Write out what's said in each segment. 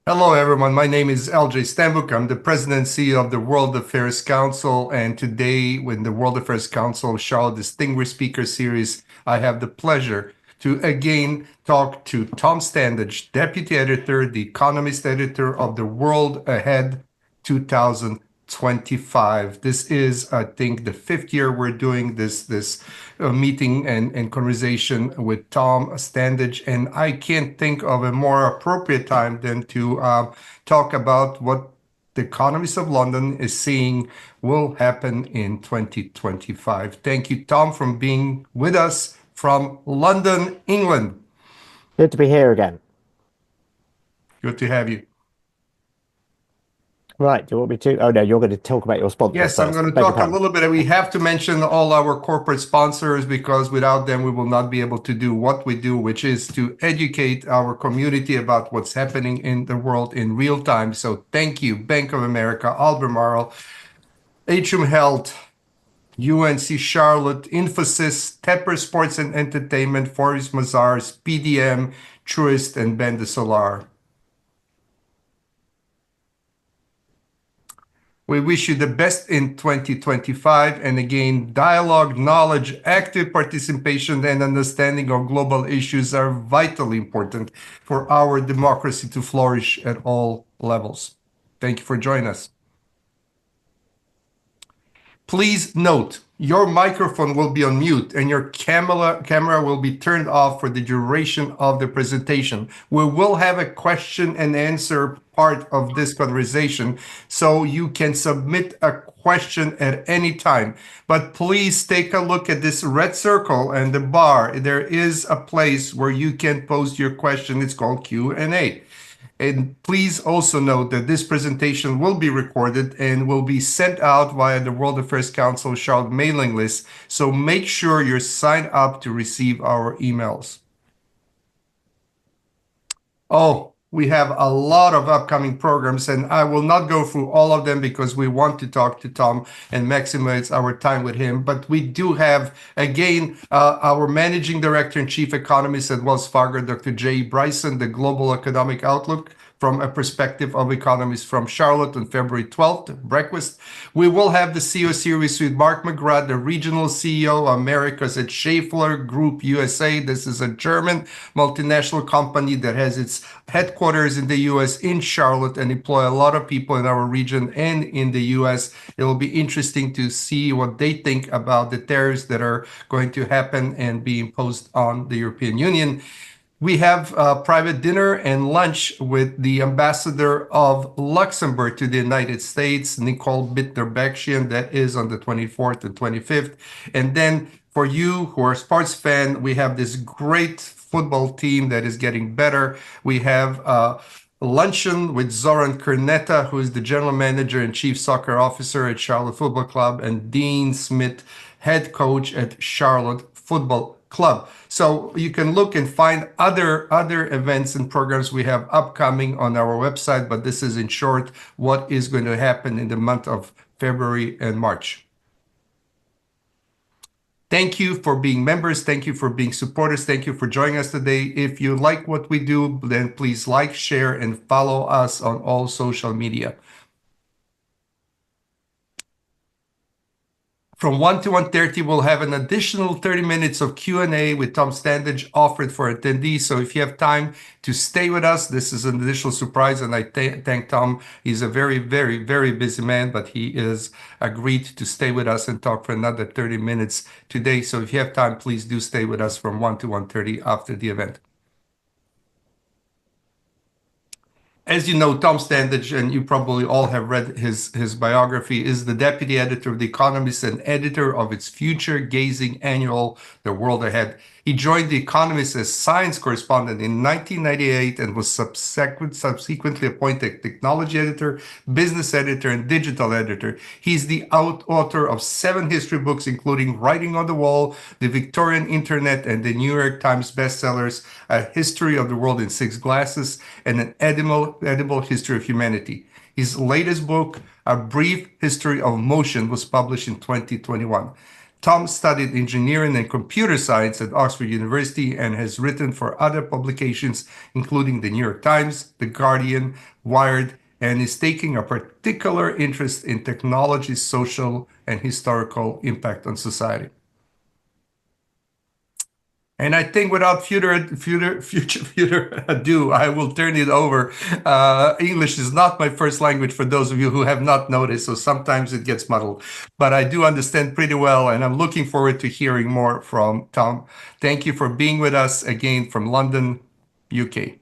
Hello, everyone. My name is LJ Stambuk. I'm the President and CEO of the World Affairs Council. And today, with the World Affairs Council Charlotte Distinguished Speaker Series, I have the pleasure to again talk to Tom Standage, Deputy Editor, the Economist Editor of the World Ahead 2025. This is, I think, the fifth year we're doing this meeting and conversation with Tom Standage, and I can't think of a more appropriate time than to talk about what the Economist of London is seeing will happen in 2025. Thank you, Tom, for being with us from London, England. Good to be here again. Good to have you. Right, do you want me to? Oh no, you're going to talk about your sponsors Yes, I'm first. going to Beg your talk a pardon. little bit. We have to mention all our corporate sponsors because without them, we will not be able to do what we do, which is to educate our community about what's happening in the world in real time. So thank you, Bank of America, Albemarle, Atrium Health, UNC Charlotte, Infosys, Tepper Sports and Entertainment, Forest Mazars, PDM, Truist, and Ben de Solar. We wish you the best in 2025. And again, dialogue, knowledge, active participation, and understanding of global issues are vitally important for our democracy to flourish at all levels. Thank you for joining us. Please note, your microphone will be on mute and your camera will be turned off for the duration of the presentation. We will have a question and answer part of this conversation, so you can submit a question at any time. But please take a look at this red circle and the bar. There is a place where you can post your question. It's called Q&A. And please also note that this presentation will be recorded and will be sent out via the World Affairs Council Charlotte mailing list. So make sure you're signed up to receive our emails. Oh, we have a lot of upcoming programs, and I will not go through all of them because we want to talk to Tom and maximize our time with him. But we do have, again, our Managing Director and Chief Economist at Wells Fargo, Dr. Jay Bryson, the Global Economic Outlook from a perspective of economists from Charlotte on February 12th, breakfast. We will have the CEO series with Mark McGrath, the regional CEO of Americas at Schaeffler Group USA. This is a German multinational company that has its headquarters in the US in Charlotte and employ a lot of people in our region and in the US. It will be interesting to see what they think about the tariffs that are going to happen and be imposed on the European Union. We have a private dinner and lunch with the ambassador of Luxembourg to the United States, Nicole Bittner-Beckschian. That is on the 24th and 25th. And then for you who are sports fan, we have this great football team that is getting better. We have a luncheon with Zoran Kerneta, who is the general manager and chief soccer officer at Charlotte Football Club, and Dean Smith, head coach at Charlotte Football Club. So you can look and find other events and programs we have upcoming on our website, but this is in short what is going to happen in the month of February and March. Thank you for being members. Thank you for being supporters. Thank you for joining us today. If you like what we do, then please like, share, and follow us on all social media. From 1 to 1:30, we'll have an additional 30 minutes of Q&A with Tom Standage offered for attendees. So if you have time to stay with us, this is an additional surprise. And I thank Tom. He's a very, very, very busy man, but he is agreed to stay with us and talk for another 30 minutes today. So if you have time, please do stay with us from 1 to 1:30 after the event. As you know, Tom Standage, and you probably all have read his biography, is the deputy editor of The Economist and editor of its future-gazing annual, The World Ahead. He joined The Economist as science correspondent in 1998 and was subsequently appointed technology editor, business editor, and digital editor. He's the author of 7 history books, including Writing on the Wall, The Victorian Internet, and the New York Times bestsellers, A History of the World in 6 Glasses, and An Edible History of Humanity. His latest book, A Brief History of Motion, was published in 2021. Tom studied engineering and computer science at Oxford University and has written for other publications, including the New York Times, The Guardian, Wired, and is taking a particular interest in technology's social and historical impact on society. And I think without further ado, I will turn it over. English is not my first language, for those of you who have not noticed, so sometimes it gets muddled. But I do understand pretty well, and I'm looking forward to hearing more from Tom. Thank you for being with us again from London, UK.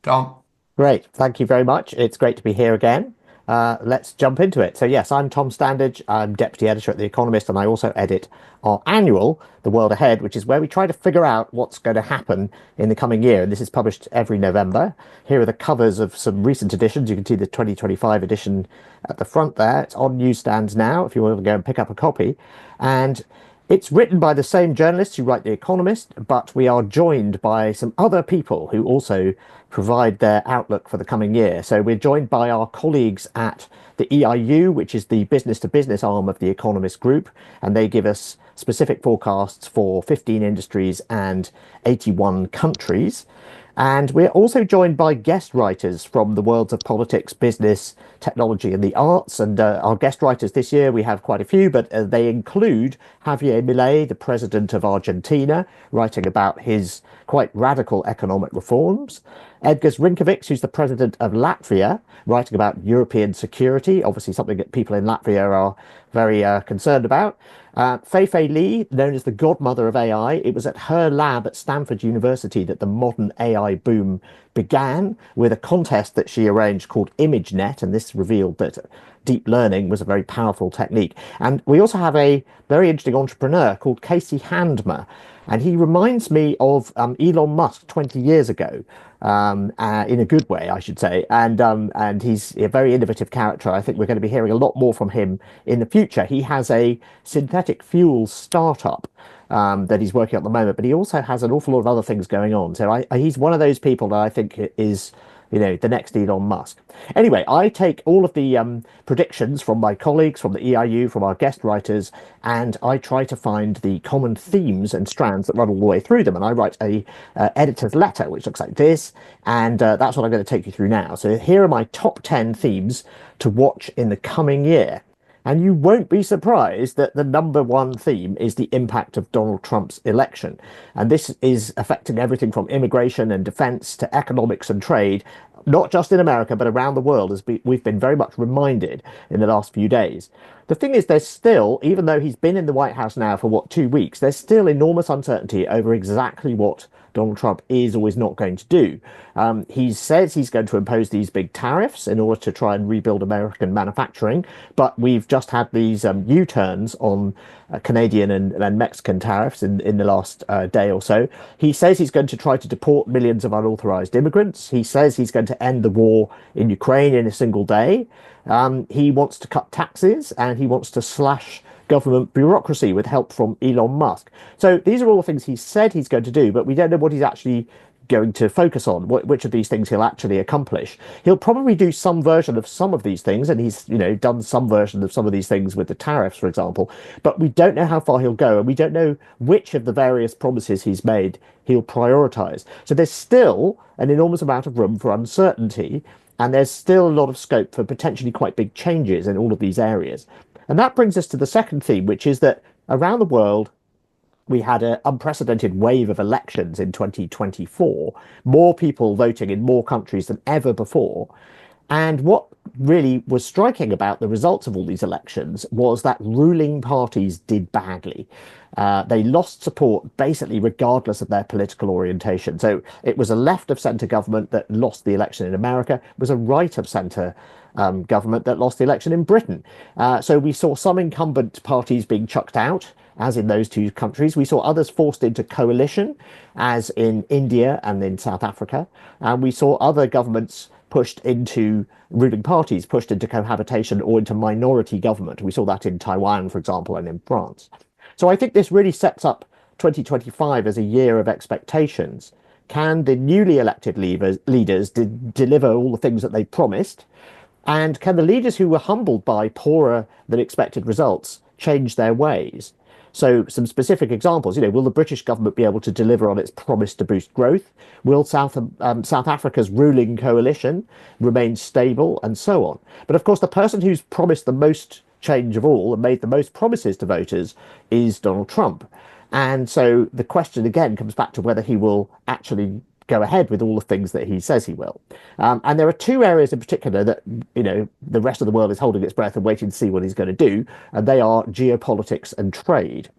Tom? Great. Thank you very much. It's great to be here again. Let's jump into it. So yes, I'm Tom Standage. I'm deputy editor at The Economist, and I also edit our annual, The World Ahead, which is where we try to figure out what's going to happen in the coming year. And this is published every November. Here are the covers of some recent editions. You can see the 2025 edition at the front there. It's on newsstands now if you want to go and pick up a copy. And it's written by the same journalists who write The Economist, but we are joined by some other people who also provide their outlook for the coming year. So we're joined by our colleagues at the EIU, which is the business-to-business arm of the Economist Group, and they give us specific forecasts for 15 industries and 81 countries. And we're also joined by guest writers from the worlds of politics, business, technology and the arts. And our guest writers this year, we have quite a few, but they include Javier Milei, the president of Argentina, writing about his quite radical economic reforms. Edgars Rinkevics, who's the president of Latvia, writing about European security, obviously something that people in Latvia are very concerned about. Fei Li, known as the godmother of AI, it was at her lab at Stanford University that the modern AI boom began, with a contest that she arranged called ImageNet, and this revealed that deep learning was a very powerful technique. And we also have a very interesting entrepreneur called Casey Handmer, and he reminds me of Elon Musk 20 years ago, in a good way, I should say. And he's a very innovative character. I think we're going to be hearing a lot more from him in the future. He has a synthetic fuel startup that he's working on at the moment, but he also has an awful lot of other things going on. So he's one of those people that I think is, you know, the next Elon Musk. Anyway, I take all of the predictions from my colleagues, from the EIU, from our guest writers, and I try to find the common themes and strands that run all the way through them. And I write a editor's letter, which looks like this, and that's what I'm going to take you through now. So here are my top 10 themes to watch in the coming year. And you won't be surprised that the number one theme is the impact of Donald Trump's election. And this is affecting everything from immigration and defense to economics and trade, not just in America, but around the world, as we've been very much reminded in the last few days. The thing is, there's still, even though he's been in the White House now for, what, 2 weeks, there's still enormous uncertainty over exactly what Donald Trump is or is not going to do. He says he's going to impose these big tariffs in order to try and rebuild American manufacturing, but we've just had these U-turns on Canadian and Mexican tariffs in the last day or so. He says he's going to try to deport millions of unauthorized immigrants. He says he's going to end the war in Ukraine in a single day. He wants to cut taxes, and he wants to slash government bureaucracy with help from Elon Musk. So these are all the things he said he's going to do, but we don't know what he's actually going to focus on, which of these things he'll actually accomplish. He'll probably do some version of some of these things, and he's, you know, done some version of some of these things with the tariffs, for example, but we don't know how far he'll go, and we don't know which of the various promises he's made he'll prioritize. So there's still an enormous amount of room for uncertainty, and there's still a lot of scope for potentially quite big changes in all of these areas. And that brings us to the second theme, which is that around the world, we had an unprecedented wave of elections in 2024, more people voting in more countries than ever before. And what really was striking about the results of all these elections was that ruling parties did badly. They lost support basically regardless of their political orientation. So it was a left of centre government that lost the election in America. It was a right of centre government that lost the election in Britain. So we saw some incumbent parties being chucked out, as in those two countries. We saw others forced into coalition, as in India and in South Africa. And we saw other governments pushed into ruling parties, pushed into cohabitation or into minority government. We saw that in Taiwan, for example, and in France. So I think this really sets up 2025 as a year of expectations. Can the newly elected leaders deliver all the things that they promised? And can the leaders who were humbled by poorer than expected results change their ways? So some specific examples, will the British government be able to deliver on its promise to boost growth? Will South Africa's ruling coalition remain stable, and so on? But of course, the person who's promised the most change of all and made the most promises to voters is Donald Trump. And so the question again comes back to whether he will actually go ahead with all the things that he says he will. And there are two areas in particular that, the rest of the world is holding its breath and waiting to see what he's going to do. And they are geopolitics and trade.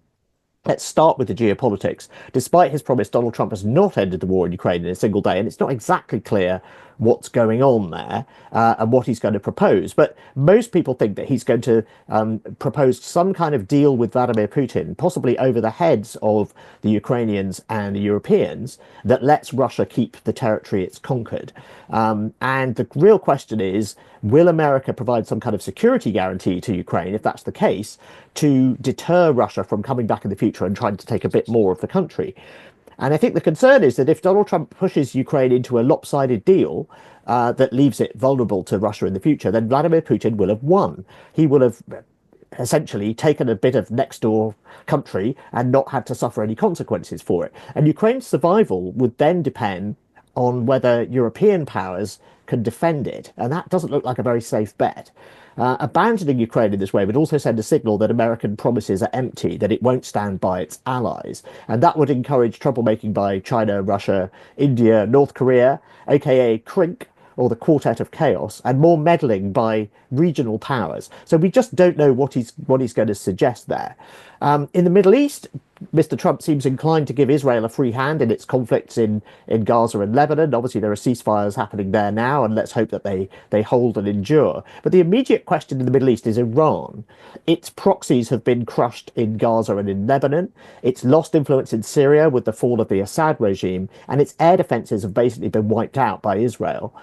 Let's start with the geopolitics. Despite his promise, Donald Trump has not ended the war in Ukraine in a single day, and it's not exactly clear what's going on there and what he's going to propose. But most people think that he's going to propose some kind of deal with Vladimir Putin, possibly over the heads of the Ukrainians and the Europeans, that lets Russia keep the territory it's conquered. And the real question is, will America provide some kind of security guarantee to Ukraine, if that's the case, to deter Russia from coming back in the future and trying to take a bit more of the country? And I think the concern is that if Donald Trump pushes Ukraine into a lopsided deal that leaves it vulnerable to Russia in the future, then Vladimir Putin will have won. He will have essentially taken a bit of next door country and not had to suffer any consequences for it. And Ukraine's survival would then depend on whether European powers can defend it. And that doesn't look like a very safe bet. Abandoning Ukraine in this way would also send a signal that American promises are empty, that it won't stand by its allies. And that would encourage troublemaking by China, Russia, India, North Korea, aka CRINC, or the Quartet of Chaos, and more meddling by regional powers. So we just don't know what he's going to suggest there. In the Middle East, Mr. Trump seems inclined to give Israel a free hand in its conflicts in Gaza and Lebanon. Obviously, there are ceasefires happening there now, and let's hope that they hold and endure. But the immediate question in the Middle East is Iran. Its proxies have been crushed in Gaza and in Lebanon. It's lost influence in Syria with the fall of the Assad regime, and its air defenses have basically been wiped out by Israel.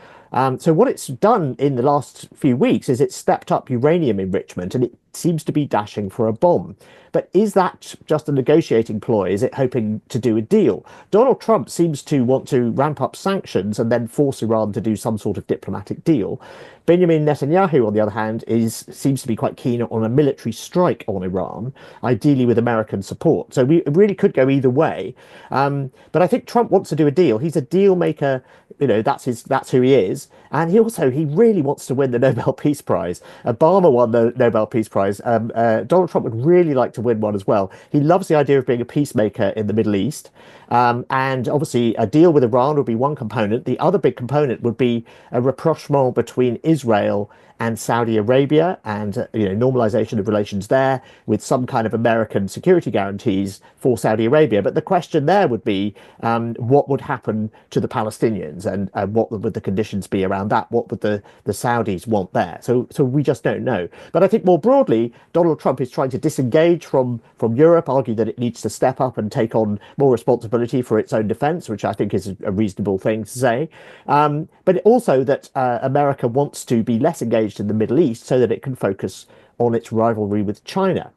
So what it's done in the last few weeks is it's stepped up uranium enrichment, and it seems to be dashing for a bomb. But is that just a negotiating ploy? Is it hoping to do a deal? Donald Trump seems to want to ramp up sanctions and then force Iran to do some sort of diplomatic deal. Benjamin Netanyahu, on the other hand, seems to be quite keen on a military strike on Iran, ideally with American support. So it really could go either way. But I think Trump wants to do a deal. He's a deal maker. That's who he is. And he really wants to win the Nobel Peace Prize. Obama won the Nobel Peace Prize. Donald Trump would really like to win one as well. He loves the idea of being a peacemaker in the Middle East. And obviously a deal with Iran would be one component. The other big component would be a rapprochement between Israel and Saudi Arabia, and normalization of relations there with some kind of American security guarantees for Saudi Arabia. But the question there would be what would happen to the Palestinians, and what would the conditions be around that? What would the Saudis want there? So we just don't know. But I think more broadly, Donald Trump is trying to disengage from Europe, argue that it needs to step up and take on more responsibility for its own defense, which I think is a reasonable thing to say. But also that America wants to be less engaged in the Middle East so that it can focus on its rivalry with China.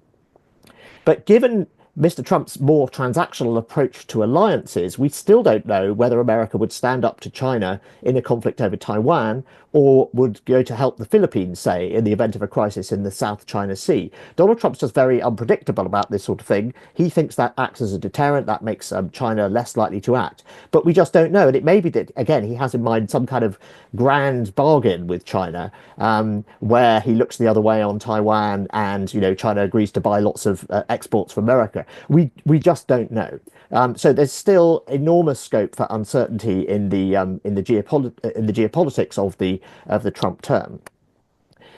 But given Mr. Trump's more transactional approach to alliances, we still don't know whether America would stand up to China in a conflict over Taiwan, or would go to help the Philippines, say, in the event of a crisis in the South China Sea. Donald Trump's just very unpredictable about this sort of thing. He thinks that acts as a deterrent, that makes China less likely to act. But we just don't know. And it may be that, again, he has in mind some kind of grand bargain with China, where he looks the other way on Taiwan, and China agrees to buy lots of exports from America. We just don't know. So there's still enormous scope for uncertainty in the geopolitics of the Trump term.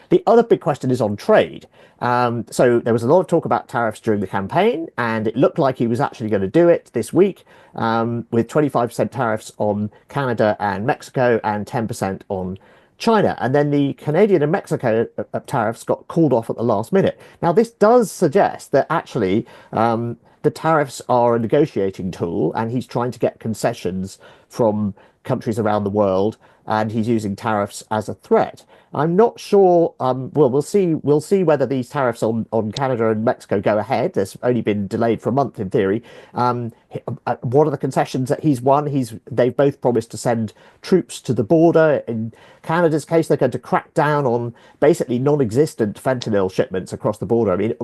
The other big question is on trade. So there was a lot of talk about tariffs during the campaign, and it looked like he was actually going to do it this week, with 25% tariffs on Canada and Mexico and 10% on China. And then the Canadian and Mexico tariffs got called off at the last minute. Now, this does suggest that actually the tariffs are a negotiating tool, and he's trying to get concessions from countries around the world, and he's using tariffs as a threat. I'm not sure. Well, we'll see. We'll see whether these tariffs on Canada and Mexico go ahead. There's only been delayed for a month in theory. What are the concessions that he's won? They've both promised to send troops to the border. In Canada's case, they're going to crack down on basically non-existent fentanyl shipments across the border. I mean,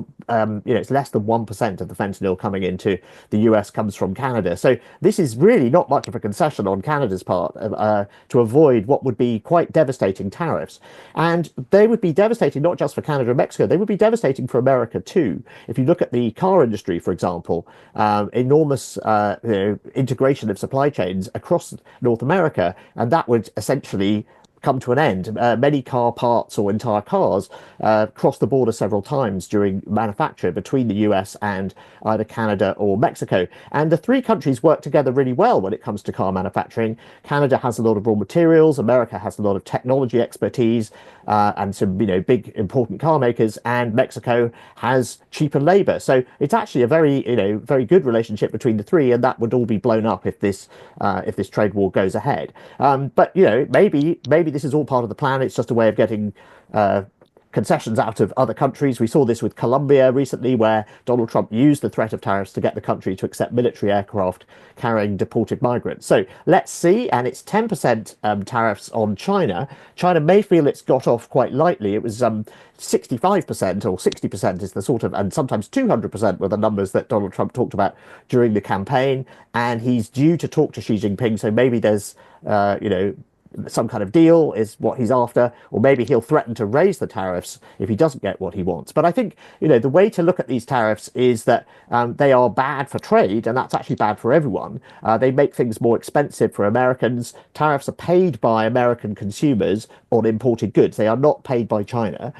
it's less than 1% of the fentanyl coming into the US comes from Canada. So this is really not much of a concession on Canada's part to avoid what would be quite devastating tariffs. And they would be devastating not just for Canada and Mexico, they would be devastating for America too. If you look at the car industry, for example, enormous integration of supply chains across North America, and that would essentially come to an end. Many car parts or entire cars cross the border several times during manufacture between the US and either Canada or Mexico. And the three countries work together really well when it comes to car manufacturing. Canada has a lot of raw materials, America has a lot of technology expertise, and some big important car makers, and Mexico has cheaper labor. So it's actually a very good relationship between the three, and that would all be blown up if this trade war goes ahead. But maybe this is all part of the plan. It's just a way of getting concessions out of other countries. We saw this with Colombia recently, where Donald Trump used the threat of tariffs to get the country to accept military aircraft carrying deported migrants. So let's see. And it's 10% tariffs on China. China may feel it's got off quite lightly. It was 65% or 60% is the sort of, and sometimes 200% were the numbers that Donald Trump talked about during the campaign. And he's due to talk to Xi Jinping. So maybe there's, some kind of deal is what he's after, or maybe he'll threaten to raise the tariffs if he doesn't get what he wants. But I think, the way to look at these tariffs is that they are bad for trade, and that's actually bad for everyone. They make things more expensive for Americans. Tariffs are paid by American consumers on imported goods. They are not paid by China,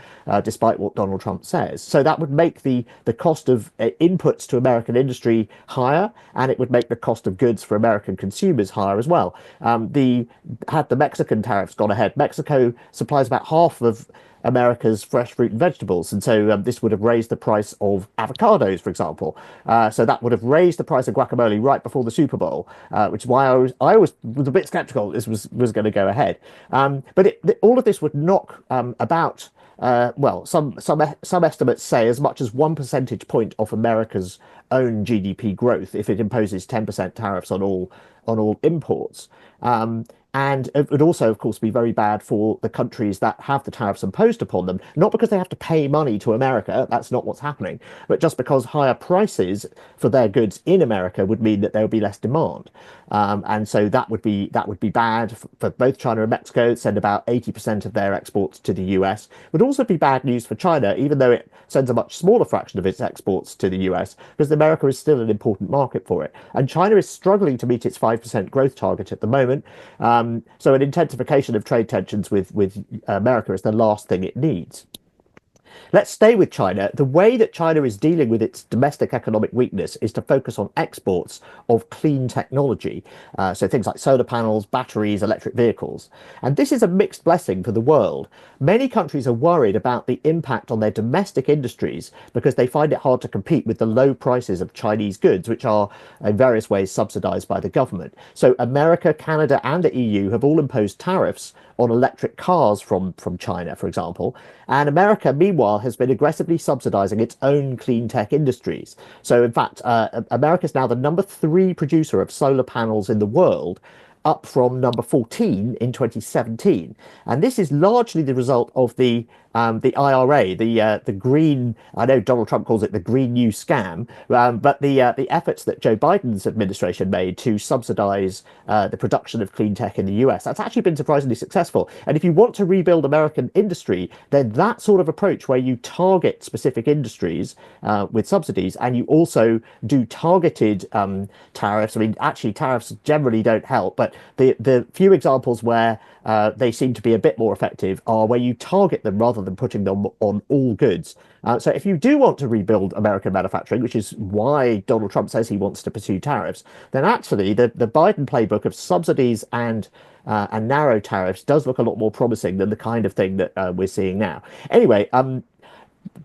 despite what Donald Trump says. So that would make the cost of inputs to American industry higher, and it would make the cost of goods for American consumers higher as well. Had the Mexican tariffs gone ahead, Mexico supplies about half of America's fresh fruit and vegetables, and so this would have raised the price of avocados, for example. So that would have raised the price of guacamole right before the Super Bowl, which is why I was a bit skeptical this was going to go ahead. But all of this would knock about. Some estimates say as much as 1 percentage point off America's own GDP growth if it imposes 10% tariffs on all imports. And it would also, of course, be very bad for the countries that have the tariffs imposed upon them, not because they have to pay money to America, that's not what's happening, but just because higher prices for their goods in America would mean that there would be less demand. And so that would be bad for both China and Mexico. Send about 80% of their exports to the US. It would also be bad news for China, even though it sends a much smaller fraction of its exports to the US, because America is still an important market for it. And China is struggling to meet its 5% growth target at the moment. So an intensification of trade tensions with America is the last thing it needs. Let's stay with China. The way that China is dealing with its domestic economic weakness is to focus on exports of clean technology. So things like solar panels, batteries, electric vehicles. And this is a mixed blessing for the world. Many countries are worried about the impact on their domestic industries because they find it hard to compete with the low prices of Chinese goods, which are in various ways subsidized by the government. So America, Canada, and the EU have all imposed tariffs on electric cars from China, for example. And America, meanwhile, has been aggressively subsidizing its own clean tech industries. So, in fact, America is now the number 3 producer of solar panels in the world, up from number 14 in 2017. And this is largely the result of the IRA, the green, I know Donald Trump calls it the Green New Scam, but the efforts that Joe Biden's administration made to subsidize the production of clean tech in the US, that's actually been surprisingly successful. And if you want to rebuild American industry, then that sort of approach where you target specific industries with subsidies, and you also do targeted tariffs. I mean, actually, tariffs generally don't help, but the few examples where they seem to be a bit more effective are where you target them rather than putting them on all goods. So if you do want to rebuild American manufacturing, which is why Donald Trump says he wants to pursue tariffs, then actually the Biden playbook of subsidies and narrow tariffs does look a lot more promising than the kind of thing that we're seeing now. Anyway,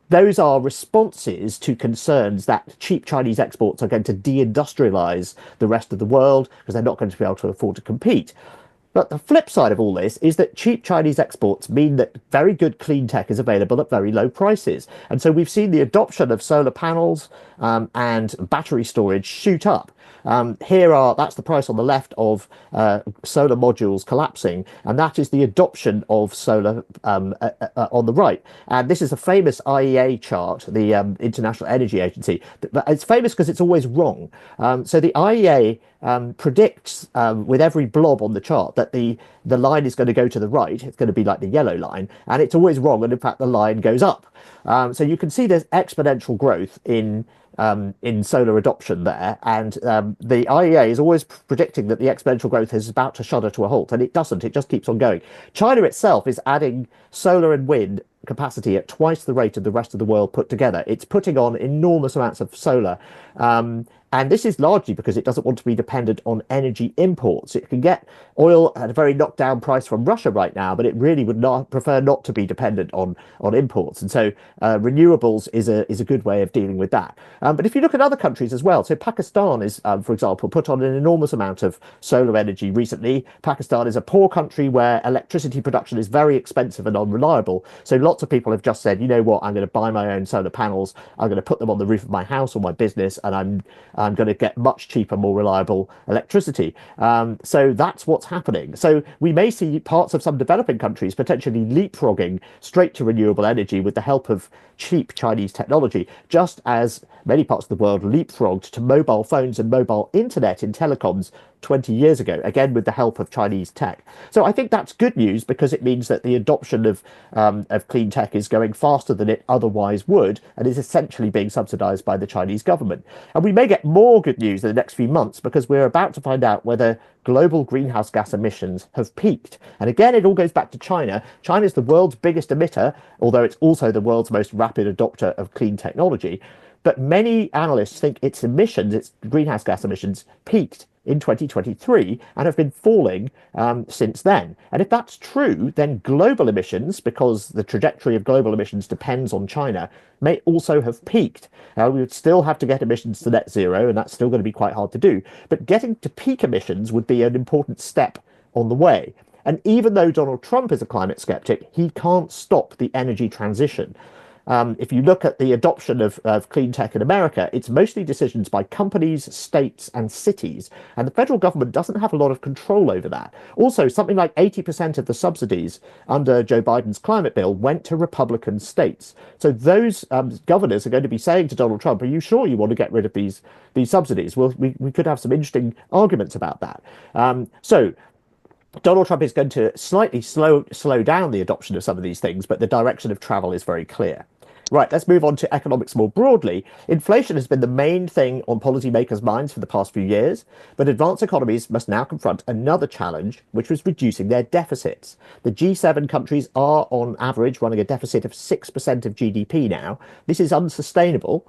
those are responses to concerns that cheap Chinese exports are going to deindustrialize the rest of the world because they're not going to be able to afford to compete. But the flip side of all this is that cheap Chinese exports mean that very good clean tech is available at very low prices. And so we've seen the adoption of solar panels and battery storage shoot up. That's the price on the left of solar modules collapsing, and that is the adoption of solar on the right. And this is a famous IEA chart, the International Energy Agency. But it's famous because it's always wrong. So the IEA predicts with every blob on the chart that the line is going to go to the right. It's going to be like the yellow line, and it's always wrong. And in fact, the line goes up. So you can see there's exponential growth in solar adoption there, and the IEA is always predicting that the exponential growth is about to shudder to a halt, and it doesn't. It just keeps on going. China itself is adding solar and wind capacity at twice the rate of the rest of the world put together. It's putting on enormous amounts of solar. And this is largely because it doesn't want to be dependent on energy imports. It can get oil at a very knockdown price from Russia right now, but it really would not prefer not to be dependent on imports. And so renewables is a good way of dealing with that. But if you look at other countries as well, so Pakistan is, for example, put on an enormous amount of solar energy recently. Pakistan is a poor country where electricity production is very expensive and unreliable. So lots of people have just said, you know what, I'm going to buy my own solar panels. I'm going to put them on the roof of my house or my business, and I'm going to get much cheaper, more reliable electricity. So that's what's happening. So we may see parts of some developing countries potentially leapfrogging straight to renewable energy with the help of cheap Chinese technology, just as many parts of the world leapfrogged to mobile phones and mobile internet in telecoms 20 years ago, again with the help of Chinese tech. So I think that's good news because it means that the adoption of clean tech is going faster than it otherwise would, and is essentially being subsidized by the Chinese government. And we may get more good news in the next few months because we're about to find out whether global greenhouse gas emissions have peaked. And again, it all goes back to China. China is the world's biggest emitter, although it's also the world's most rapid adopter of clean technology. But many analysts think its emissions, its greenhouse gas emissions, peaked in 2023 and have been falling since then. And if that's true, then global emissions, because the trajectory of global emissions depends on China, may also have peaked. Now, we would still have to get emissions to net zero, and that's still going to be quite hard to do. But getting to peak emissions would be an important step on the way. And even though Donald Trump is a climate skeptic, he can't stop the energy transition. If you look at the adoption of clean tech in America, it's mostly decisions by companies, states, and cities. And the federal government doesn't have a lot of control over that. Also, something like 80% of the subsidies under Joe Biden's climate bill went to Republican states. So those governors are going to be saying to Donald Trump, are you sure you want to get rid of these subsidies? Well, we could have some interesting arguments about that. So Donald Trump is going to slightly slow down the adoption of some of these things, but the direction of travel is very clear. Right, let's move on to economics more broadly. Inflation has been the main thing on policymakers' minds for the past few years, but advanced economies must now confront another challenge, which was reducing their deficits. The G7 countries are, on average, running a deficit of 6% of GDP now. This is unsustainable.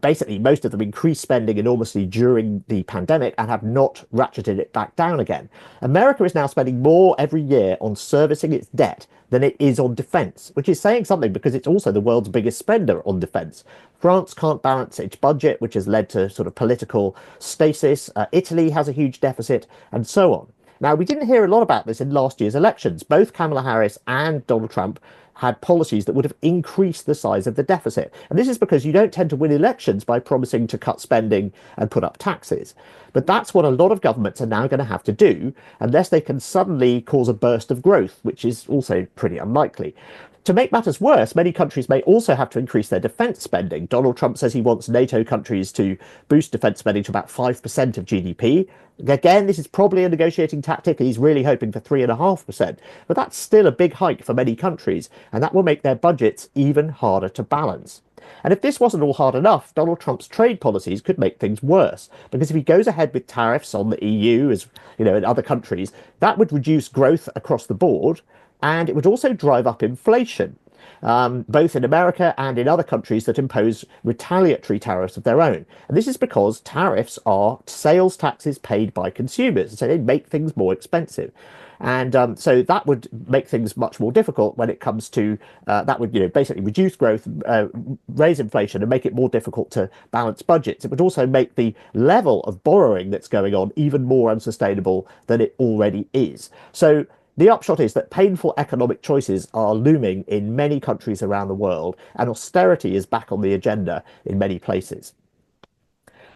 Basically, most of them increased spending enormously during the pandemic and have not ratcheted it back down again. America is now spending more every year on servicing its debt than it is on defence, which is saying something because it's also the world's biggest spender on defence. France can't balance its budget, which has led to sort of political stasis. Italy has a huge deficit, and so on. Now, we didn't hear a lot about this in last year's elections. Both Kamala Harris and Donald Trump had policies that would have increased the size of the deficit. And this is because you don't tend to win elections by promising to cut spending and put up taxes. But that's what a lot of governments are now going to have to do, unless they can suddenly cause a burst of growth, which is also pretty unlikely. To make matters worse, many countries may also have to increase their defence spending. Donald Trump says he wants NATO countries to boost defence spending to about 5% of GDP. Again, this is probably a negotiating tactic. He's really hoping for 3.5%. But that's still a big hike for many countries, and that will make their budgets even harder to balance. And if this wasn't all hard enough, Donald Trump's trade policies could make things worse, because if he goes ahead with tariffs on the EU, as you know, and other countries, that would reduce growth across the board, and it would also drive up inflation. both in America and in other countries that impose retaliatory tariffs of their own. And this is because tariffs are sales taxes paid by consumers, so they make things more expensive. And so that would make things much more difficult when it comes to that would basically reduce growth, raise inflation, and make it more difficult to balance budgets. It would also make the level of borrowing that's going on even more unsustainable than it already is. So the upshot is that painful economic choices are looming in many countries around the world, and austerity is back on the agenda in many places.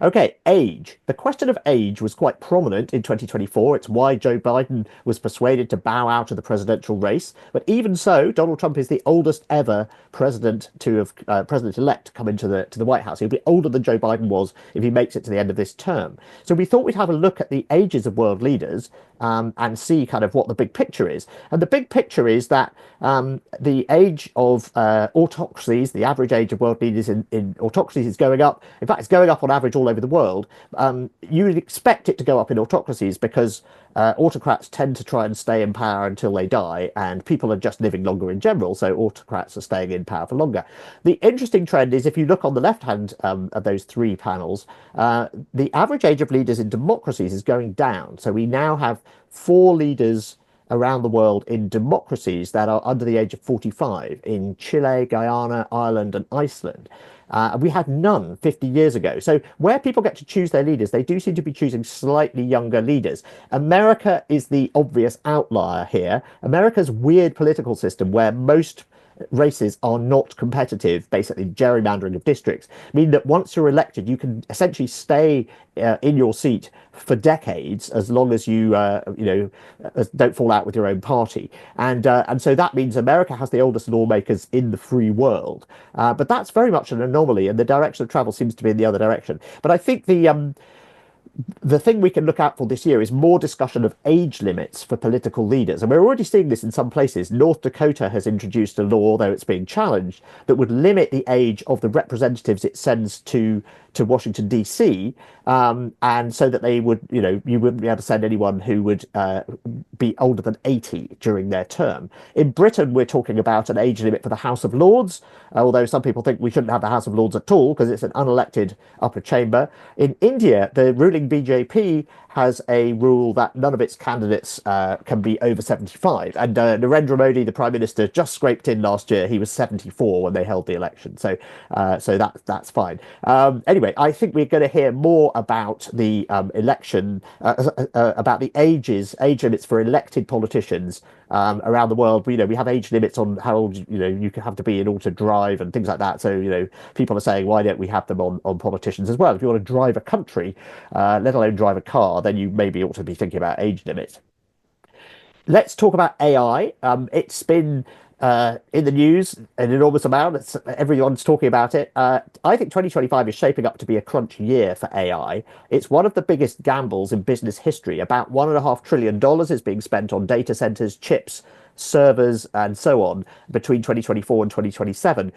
Okay, age. The question of age was quite prominent in 2024. It's why Joe Biden was persuaded to bow out of the presidential race. But even so, Donald Trump is the oldest ever president to have president-elect to come into the White House. He'll be older than Joe Biden was if he makes it to the end of this term. So we thought we'd have a look at the ages of world leaders and see kind of what the big picture is. And the big picture is that the age of autocracies, the average age of world leaders in autocracies is going up. In fact, it's going up on average all over the world. You would expect it to go up in autocracies because autocrats tend to try and stay in power until they die, and people are just living longer in general, so autocrats are staying in power for longer. The interesting trend is if you look on the left hand of those three panels, the average age of leaders in democracies is going down. So we now have 4 leaders around the world in democracies that are under the age of 45 in Chile, Guyana, Ireland, and Iceland. We had none 50 years ago. So where people get to choose their leaders, they do seem to be choosing slightly younger leaders. America is the obvious outlier here. America's weird political system where most races are not competitive, basically gerrymandering of districts, mean that once you're elected, you can essentially stay in your seat for decades as long as you don't fall out with your own party. And so that means America has the oldest lawmakers in the free world. But that's very much an anomaly, and the direction of travel seems to be in the other direction. But I think the thing we can look out for this year is more discussion of age limits for political leaders. And we're already seeing this in some places. North Dakota has introduced a law, though it's being challenged, that would limit the age of the representatives it sends to Washington, D.C., and so that they would, you wouldn't be able to send anyone who would be older than 80 during their term. In Britain, we're talking about an age limit for the House of Lords, although some people think we shouldn't have the House of Lords at all because it's an unelected upper chamber. In India, the ruling BJP has a rule that none of its candidates can be over 75. And Narendra Modi, the Prime Minister, just scraped in last year. He was 74 when they held the election. So that's fine. Anyway, I think we're going to hear more about the election, about the age limits for elected politicians around the world. We have age limits on how old you have to be in order to drive and things like that. So people are saying, why don't we have them on politicians as well? If you want to drive a country, let alone drive a car, then you maybe ought to be thinking about age limits. Let's talk about AI. It's been in the news an enormous amount. Everyone's talking about it. I think 2025 is shaping up to be a crunch year for AI. It's one of the biggest gambles in business history. About $1.5 trillion is being spent on data centers, chips, servers, and so on between 2024 and 2027.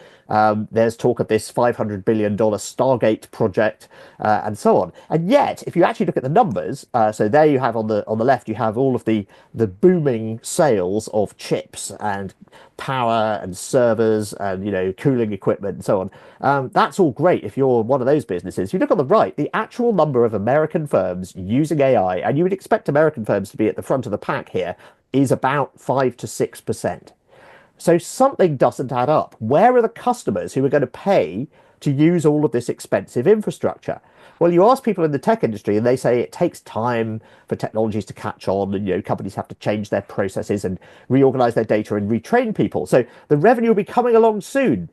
There's talk of this $500 billion Stargate project and so on. And yet, if you actually look at the numbers, so there you have on the left, you have all of the booming sales of chips and power and servers and cooling equipment and so on. That's all great if you're one of those businesses. If you look on the right, the actual number of American firms using AI, and you would expect American firms to be at the front of the pack here, is about 5 to 6%. So something doesn't add up. Where are the customers who are going to pay to use all of this expensive infrastructure? Well, you ask people in the tech industry and they say it takes time for technologies to catch on, and companies have to change their processes and reorganize their data and retrain people. So the revenue will be coming along soon.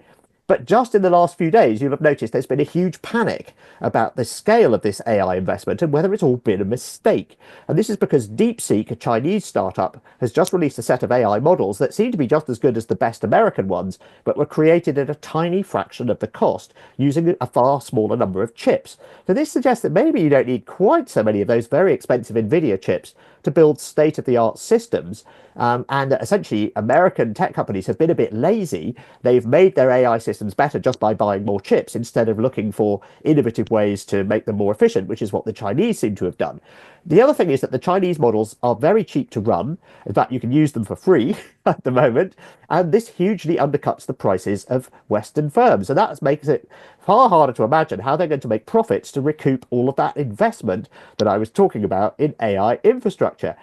But just in the last few days, you'll have noticed there's been a huge panic about the scale of this AI investment and whether it's all been a mistake. And this is because DeepSeek, a Chinese startup, has just released a set of AI models that seem to be just as good as the best American ones, but were created at a tiny fraction of the cost using a far smaller number of chips. So this suggests that maybe you don't need quite so many of those very expensive NVIDIA chips to build state-of-the-art systems. And essentially, American tech companies have been a bit lazy. They've made their AI systems better just by buying more chips instead of looking for innovative ways to make them more efficient, which is what the Chinese seem to have done. The other thing is that the Chinese models are very cheap to run. In fact, you can use them for free at the moment. And this hugely undercuts the prices of Western firms. And that makes it far harder to imagine how they're going to make profits to recoup all of that investment that I was talking about in AI infrastructure.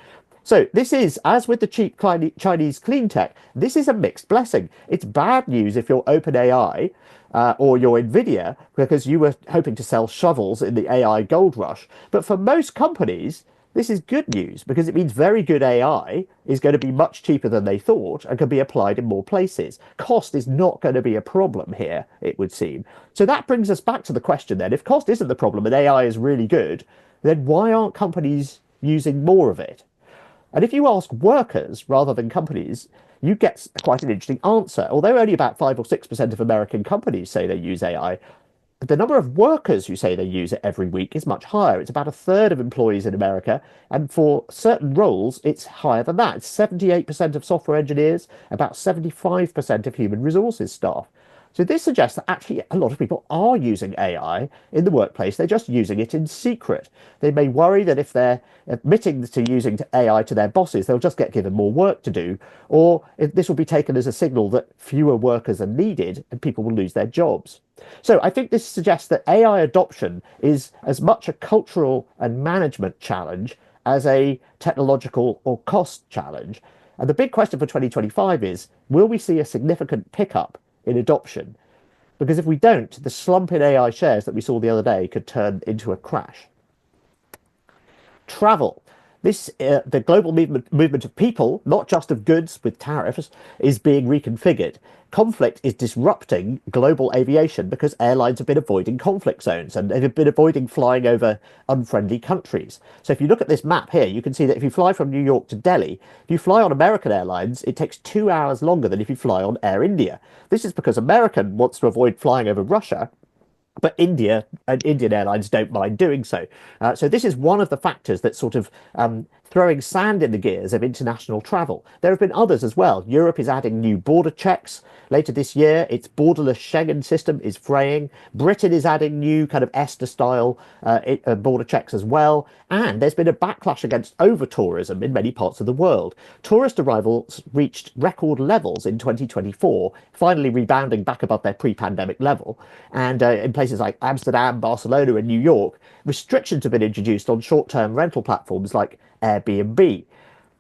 So this is, as with the cheap Chinese clean tech, this is a mixed blessing. It's bad news if you're OpenAI or you're Nvidia, because you were hoping to sell shovels in the AI gold rush. But for most companies, this is good news because it means very good AI is going to be much cheaper than they thought and can be applied in more places. Cost is not going to be a problem here, it would seem. So that brings us back to the question then, if cost isn't the problem and AI is really good, then why aren't companies using more of it? And if you ask workers rather than companies, you get quite an interesting answer. Although only about 5 or 6% of American companies say they use AI, the number of workers who say they use it every week is much higher. It's about a third of employees in America. And for certain roles, it's higher than that. It's 78% of software engineers, about 75% of human resources staff. So this suggests that actually a lot of people are using AI in the workplace. They're just using it in secret. They may worry that if they're admitting to using AI to their bosses, they'll just get given more work to do, or if this will be taken as a signal that fewer workers are needed and people will lose their jobs. So I think this suggests that AI adoption is as much a cultural and management challenge as a technological or cost challenge. And the big question for 2025 is, will we see a significant pickup in adoption? Because if we don't, the slump in AI shares that we saw the other day could turn into a crash. Travel. The global movement of people, not just of goods with tariffs, is being reconfigured. Conflict is disrupting global aviation because airlines have been avoiding conflict zones and they've been avoiding flying over unfriendly countries. So if you look at this map here, you can see that if you fly from New York to Delhi, if you fly on American Airlines, it takes 2 hours longer than if you fly on Air India. This is because American wants to avoid flying over Russia, but India and Indian airlines don't mind doing so. So this is one of the factors that's sort of throwing sand in the gears of international travel. There have been others as well. Europe is adding new border checks later this year. Its borderless Schengen system is fraying. Britain is adding new kind of ESTA-style border checks as well. And there's been a backlash against over-tourism in many parts of the world. Tourist arrivals reached record levels in 2024, finally rebounding back above their pre-pandemic level. And in places like Amsterdam, Barcelona, and New York, restrictions have been introduced on short-term rental platforms like Airbnb.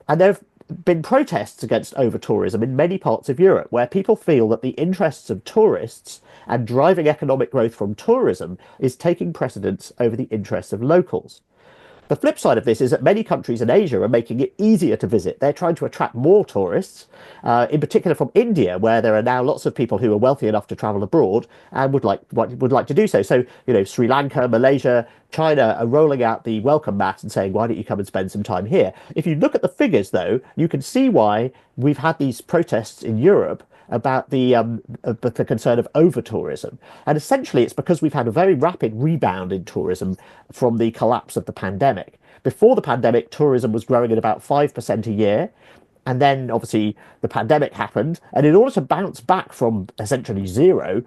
And there have been protests against over-tourism in many parts of Europe, where people feel that the interests of tourists and driving economic growth from tourism is taking precedence over the interests of locals. The flip side of this is that many countries in Asia are making it easier to visit. They're trying to attract more tourists, in particular from India, where there are now lots of people who are wealthy enough to travel abroad and would like to do so. So, Sri Lanka, Malaysia, China are rolling out the welcome mat and saying, why don't you come and spend some time here? If you look at the figures, though, you can see why we've had these protests in Europe about the concern of over-tourism. And essentially, it's because we've had a very rapid rebound in tourism from the collapse of the pandemic. Before the pandemic, tourism was growing at about 5% a year. And then, obviously, the pandemic happened. And in order to bounce back from essentially zero,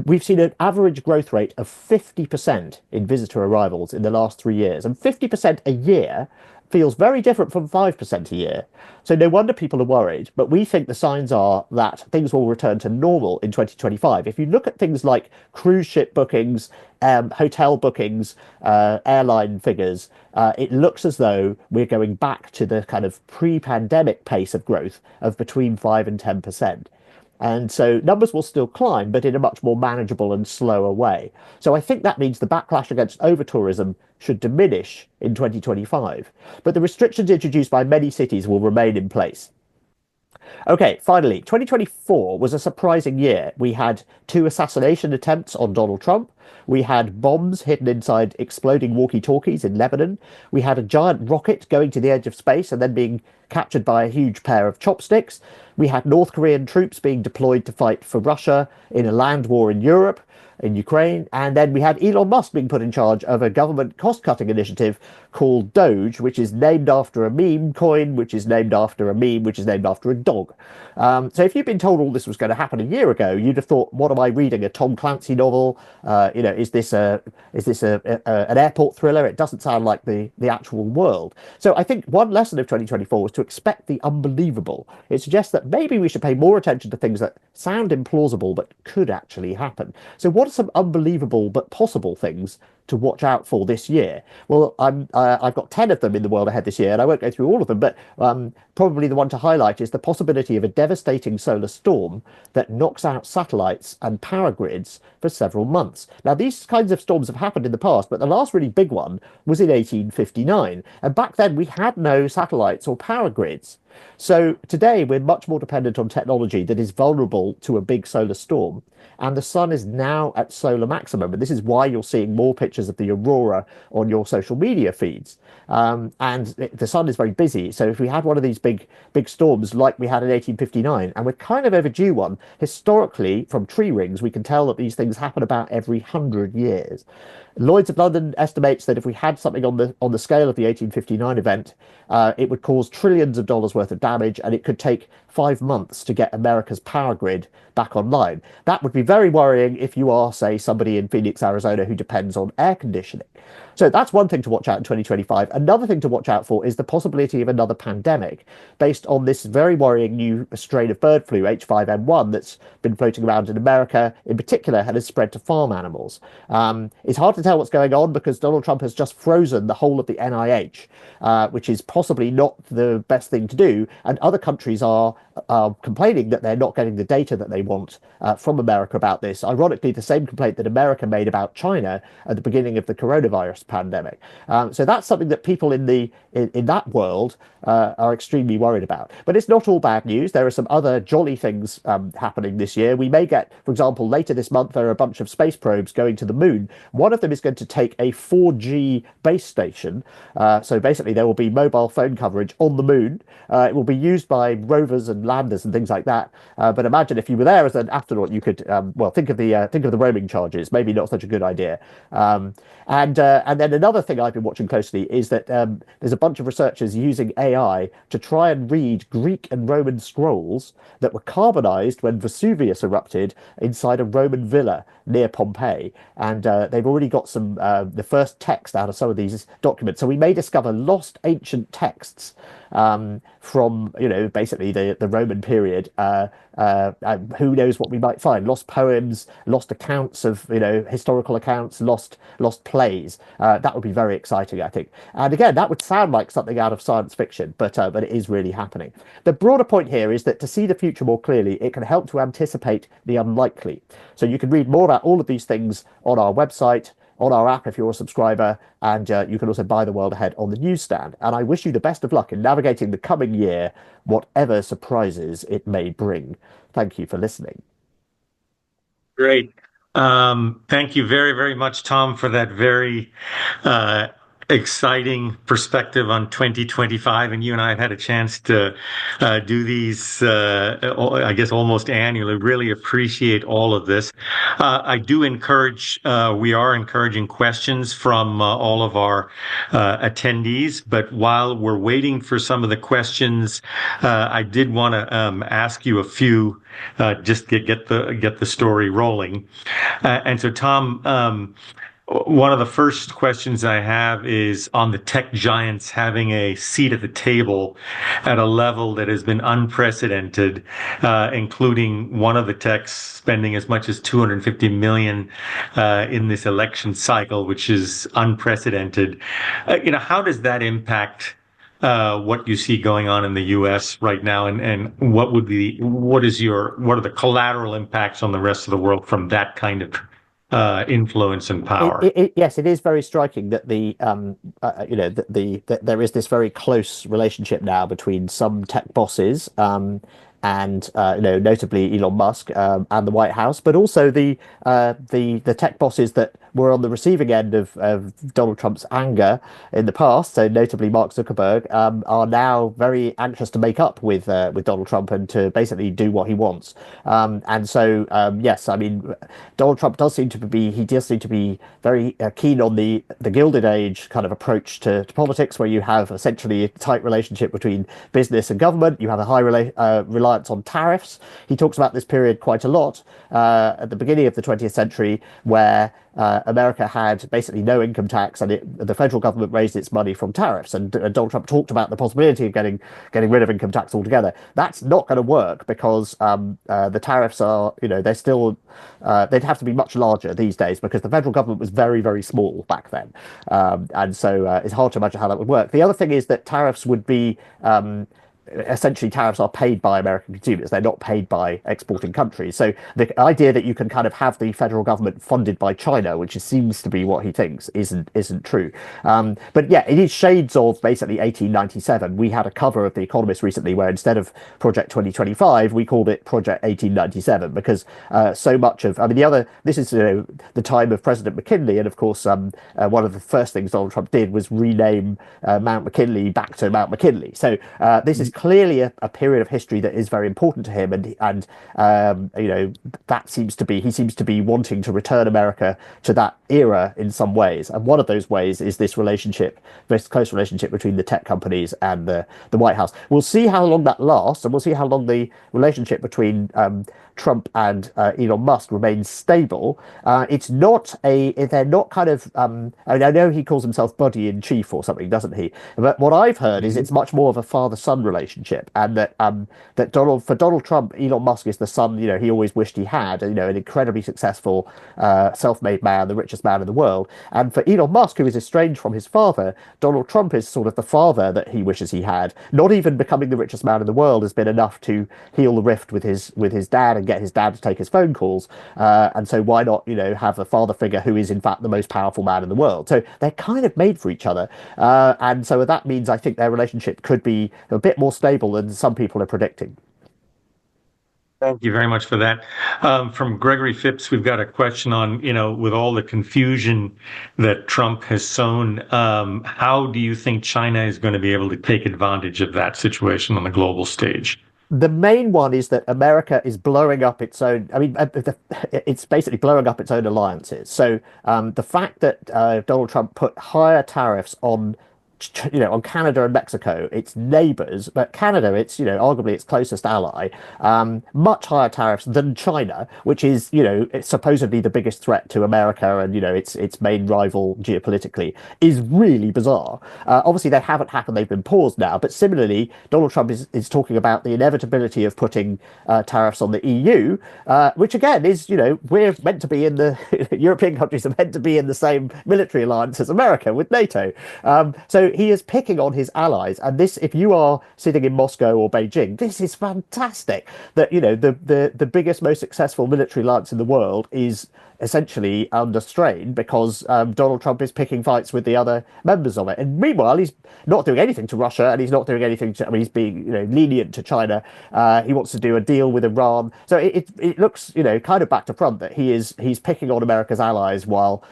we've seen an average growth rate of 50% in visitor arrivals in the last 3 years. And 50% a year feels very different from 5% a year. So no wonder people are worried, but we think the signs are that things will return to normal in 2025. If you look at things like cruise ship bookings, hotel bookings, airline figures, it looks as though we're going back to the kind of pre-pandemic pace of growth of between 5 and 10%. And so numbers will still climb, but in a much more manageable and slower way. So I think that means the backlash against over-tourism should diminish in 2025. But the restrictions introduced by many cities will remain in place. Okay, finally, 2024 was a surprising year. We had 2 assassination attempts on Donald Trump. We had bombs hidden inside exploding walkie-talkies in Lebanon. We had a giant rocket going to the edge of space and then being captured by a huge pair of chopsticks. We had North Korean troops being deployed to fight for Russia in a land war in Europe, in Ukraine. And then we had Elon Musk being put in charge of a government cost-cutting initiative called Doge, which is named after a meme coin, which is named after a meme, which is named after a dog. So if you'd been told all this was going to happen a year ago, you'd have thought, what am I reading? A Tom Clancy novel? is this an airport thriller? It doesn't sound like the actual world. So I think one lesson of 2024 was to expect the unbelievable. It suggests that maybe we should pay more attention to things that sound implausible but could actually happen. So what are some unbelievable but possible things to watch out for this year? Well, I've got 10 of them in the world ahead this year, and I won't go through all of them, but probably the one to highlight is the possibility of a devastating solar storm that knocks out satellites and power grids for several months. Now, these kinds of storms have happened in the past, but the last really big one was in 1859, and back then we had no satellites or power grids. So today we're much more dependent on technology that is vulnerable to a big solar storm. And the sun is now at solar maximum. And this is why you're seeing more pictures of the aurora on your social media feeds. And the sun is very busy. So if we had one of these big storms like we had in 1859, and we're kind of overdue one, historically, from tree rings, we can tell that these things happen about every 100 years. Lloyd's of London estimates that if we had something on the scale of the 1859 event, it would cause trillions of dollars worth of damage, and it could take 5 months to get America's power grid back online. That would be very worrying if you are, say, somebody in Phoenix, Arizona, who depends on air conditioning. So that's one thing to watch out in 2025. Another thing to watch out for is the possibility of another pandemic based on this very worrying new strain of bird flu, H5N1, that's been floating around in America in particular and has spread to farm animals. It's hard to tell what's going on because Donald Trump has just frozen the whole of the NIH, which is possibly not the best thing to do. And other countries are complaining that they're not getting the data that they want from America about this. Ironically, the same complaint that America made about China at the beginning of the coronavirus pandemic. So that's something that people in that world are extremely worried about. But it's not all bad news. There are some other jolly things happening this year. We may get, for example, later this month, there are a bunch of space probes going to the moon. One of them is going to take a 4G base station. So basically, there will be mobile phone coverage on the moon. It will be used by rovers and landers and things like that. But imagine if you were there as an astronaut, you could think of the roaming charges. Maybe not such a good idea. And then another thing I've been watching closely is that there's a bunch of researchers using AI to try and read Greek and Roman scrolls that were carbonized when Vesuvius erupted inside a Roman villa near Pompeii. And they've already got the first text out of some of these documents. So we may discover lost ancient texts from basically the Roman period. Who knows what we might find? Lost poems, lost accounts of historical accounts, lost plays. That would be very exciting, I think. And again, that would sound like something out of science fiction, but it is really happening. The broader point here is that to see the future more clearly, it can help to anticipate the unlikely. So you can read more about all of these things on our website, on our app if you're a subscriber, and you can also buy The World Ahead on the newsstand. And I wish you the best of luck in navigating the coming year, whatever surprises it may bring. Thank you for listening. Great. Thank you very, very much, Tom, for that very exciting perspective on 2025. And you and I have had a chance to do these, I guess, almost annually. Really appreciate all of this. I do encourage, we are encouraging questions from all of our attendees. But while we're waiting for some of the questions, I did want to ask you a few, just to get the story rolling. And so, Tom, one of the first questions I have is on the tech giants having a seat at the table at a level that has been unprecedented, including one of the techs spending as much as $250 million in this election cycle, which is unprecedented. How does that impact what you see going on in the U.S. right now, and what are the collateral impacts on the rest of the world from that kind of influence and power? Yes, it is very striking that that there is this very close relationship now between some tech bosses and notably Elon Musk and the White House, but also the tech bosses that were on the receiving end of Donald Trump's anger in the past, so notably Mark Zuckerberg, are now very anxious to make up with Donald Trump and to basically do what he wants. And so yes, I mean, Donald Trump does seem to be very keen on the Gilded Age kind of approach to politics, where you have essentially a tight relationship between business and government. You have a high reliance on tariffs. He talks about this period quite a lot at the beginning of the 20th century, where America had basically no income tax, and the federal government raised its money from tariffs. And Donald Trump talked about the possibility of getting rid of income tax altogether. That's not going to work because the tariffs are, they're still they'd have to be much larger these days because the federal government was very, very small back then. And so it's hard to imagine how that would work. The other thing is that tariffs would be essentially tariffs are paid by American consumers. They're not paid by exporting countries. So the idea that you can kind of have the federal government funded by China, which seems to be what he thinks, isn't true. But yeah, it is shades of basically 1897. We had a cover of The Economist recently where instead of Project 2025, we called it Project 1897 because so much of, this is the time of President McKinley, and of course one of the first things Donald Trump did was rename Mount McKinley back to Mount McKinley. So this is clearly a period of history that is very important to him, and that he seems to be wanting to return America to that era in some ways. And one of those ways is this close relationship between the tech companies and the White House. We'll see how long that lasts, and we'll see how long the relationship between Trump and Elon Musk remains stable. They're not kind of, I know he calls himself buddy in chief or something, doesn't he? But what I've heard is it's much more of a father-son relationship, and that for Donald Trump, Elon Musk is the son, he always wished he had, an incredibly successful, self-made man, the richest man in the world. And for Elon Musk, who is estranged from his father, Donald Trump is sort of the father that he wishes he had. Not even becoming the richest man in the world has been enough to heal the rift with his dad and get his dad to take his phone calls. And so why not, have a father figure who is in fact the most powerful man in the world? So they're kind of made for each other. And so that means I think their relationship could be a bit more stable than some people are predicting. Thank you very much for that. From Gregory Phipps, we've got a question on, with all the confusion that Trump has sown, how do you think China is going to be able to take advantage of that situation on the global stage? The main one is that America is blowing up its own. It's basically blowing up its own alliances. So the fact that Donald Trump put higher tariffs on Canada and Mexico, its neighbors, but Canada, it's, arguably its closest ally, much higher tariffs than China, which is, it's supposedly the biggest threat to America and, its main rival geopolitically, is really bizarre. Obviously, they haven't happened. They've been paused now. But similarly, Donald Trump is talking about the inevitability of putting tariffs on the EU, which again is, we're meant to be in the European countries are meant to be in the same military alliance as America with NATO. So he is picking on his allies, and this, if you are sitting in Moscow or Beijing, this is fantastic. That the biggest, most successful military alliance in the world is essentially under strain because Donald Trump is picking fights with the other members of it. And meanwhile, he's not doing anything to Russia, and he's not doing anything to, he's being, lenient to China. He wants to do a deal with Iran. So it looks, kind of back to front that he's picking on America's allies while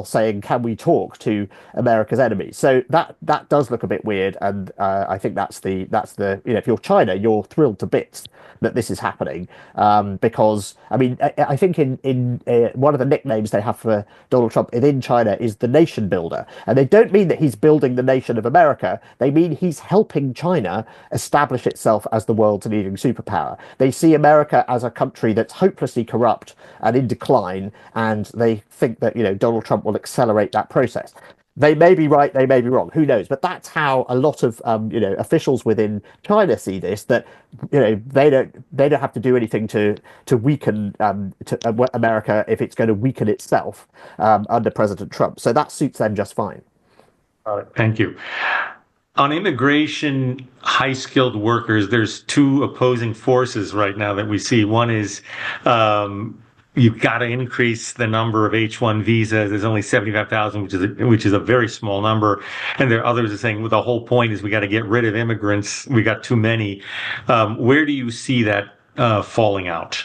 saying, can we talk to America's enemies? So that does look a bit weird. And I think that's the, if you're China, you're thrilled to bits that this is happening because, I think in one of the nicknames they have for Donald Trump within China is the nation builder. And they don't mean that he's building the nation of America. They mean he's helping China establish itself as the world's leading superpower. They see America as a country that's hopelessly corrupt and in decline, and they think that, Donald Trump will accelerate that process. They may be right, they may be wrong, who knows? But that's how a lot of officials within China see this. That they don't have to do anything to weaken America if it's going to weaken itself under President Trump. So that suits them just fine. Thank you. On immigration, high-skilled workers, there's two opposing forces right now that we see. One is you've got to increase the number of H-1 visas. There's only 75,000, which is a very small number. And there are others are saying, well, the whole point is we got to get rid of immigrants. We got too many. Where do you see that falling out?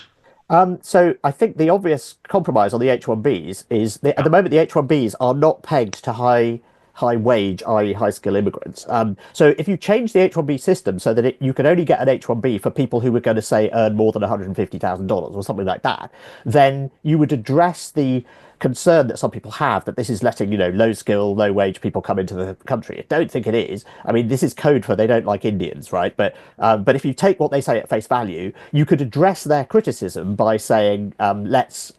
So I think the obvious compromise on the H-1Bs is at the moment the H-1Bs are not pegged to high wage, i.e. high skill immigrants. So if you change the H-1B system so that you can only get an H-1B for people who were going to say earn more than $150,000 or something like that, then you would address the concern that some people have that this is letting, low skill, low wage people come into the country. I don't think it is. I mean, this is code for they don't like Indians, right? But if you take what they say at face value, you could address their criticism by saying, let's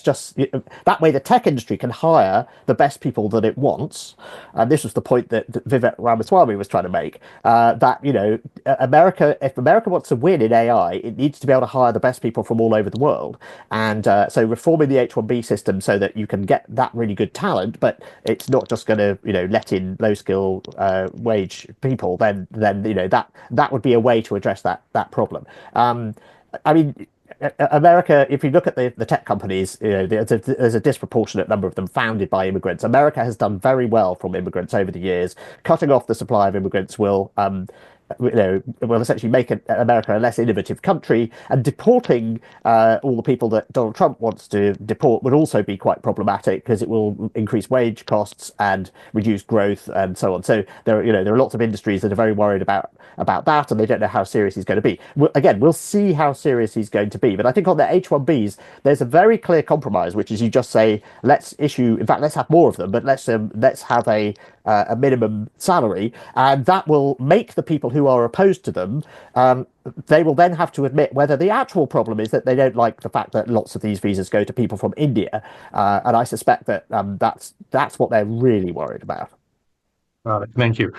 just that way the tech industry can hire the best people that it wants. And this was the point that Vivek Ramaswamy was trying to make, that if America wants to win in AI, it needs to be able to hire the best people from all over the world. And so reforming the H-1B system so that you can get that really good talent, but it's not just going to let in low skill wage people, then that would be a way to address that problem. I mean, America, if you look at the tech companies, there's a disproportionate number of them founded by immigrants. America has done very well from immigrants over the years. Cutting off the supply of immigrants will essentially make America a less innovative country, and deporting all the people that Donald Trump wants to deport would also be quite problematic because it will increase wage costs and reduce growth and so on. So there are lots of industries that are very worried about that, and they don't know how serious he's going to be. Again, we'll see how serious he's going to be. But I think on the H-1Bs, there's a very clear compromise, which is you just say, let's have more of them, but let's have a minimum salary, and that will make the people who are opposed to them, they will then have to admit whether the actual problem is that they don't like the fact that lots of these visas go to people from India, and I suspect that that's what they're really worried about. Thank you.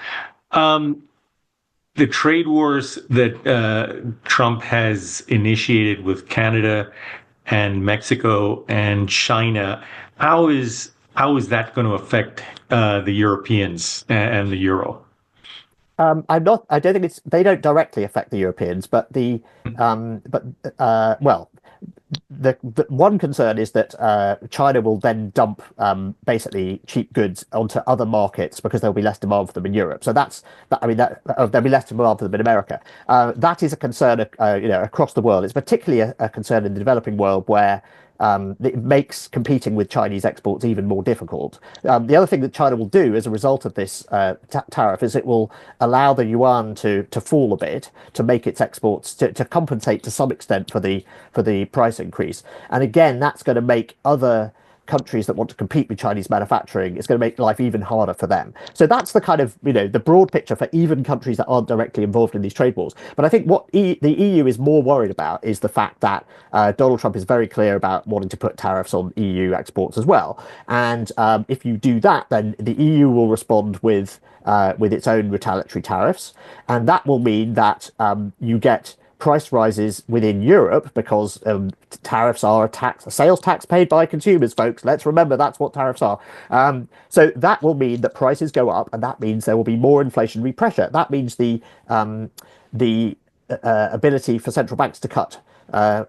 The trade wars that Trump has initiated with Canada and Mexico and China, how is that going to affect the Europeans and the euro? I don't think they don't directly affect the Europeans, but the one concern is that China will then dump basically cheap goods onto other markets because there'll be less demand for them in Europe. So there'll be less demand for them in America. That is a concern, across the world. It's particularly a concern in the developing world where it makes competing with Chinese exports even more difficult. The other thing that China will do as a result of this tariff is it will allow the yuan to fall a bit to make its exports to compensate to some extent for the price increase. And again, that's going to make other countries that want to compete with Chinese manufacturing, it's going to make life even harder for them. So that's the kind of, the broad picture for even countries that aren't directly involved in these trade wars. But I think what the EU is more worried about is the fact that Donald Trump is very clear about wanting to put tariffs on EU exports as well. And if you do that, then the EU will respond with its own retaliatory tariffs. And that will mean that you get price rises within Europe because tariffs are a sales tax paid by consumers, folks. Let's remember that's what tariffs are. So that will mean that prices go up, and that means there will be more inflationary pressure. That means the ability for central banks to cut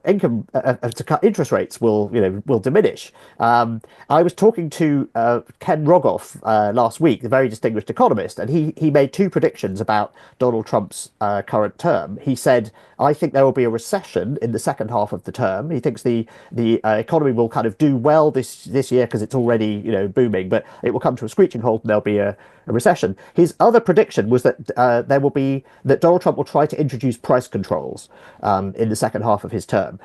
interest rates will diminish. I was talking to Ken Rogoff last week, the very distinguished economist, and he made two predictions about Donald Trump's current term. He said, I think there will be a recession in the second half of the term. He thinks the economy will kind of do well this year because it's already booming, but it will come to a screeching halt and there'll be a recession. His other prediction was that that Donald Trump will try to introduce price controls in the second half of his term,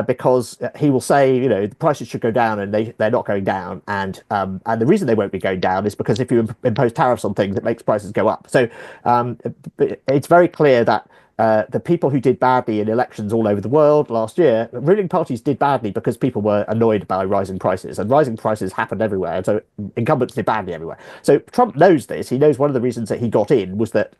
because he will say the prices should go down, and they're not going down, and the reason they won't be going down is because if you impose tariffs on things, it makes prices go up. So it's very clear that the people who did badly in elections all over the world last year, ruling parties did badly because people were annoyed by rising prices, and rising prices happened everywhere. And so incumbents did badly everywhere. So Trump knows this. He knows one of the reasons that he got in was that,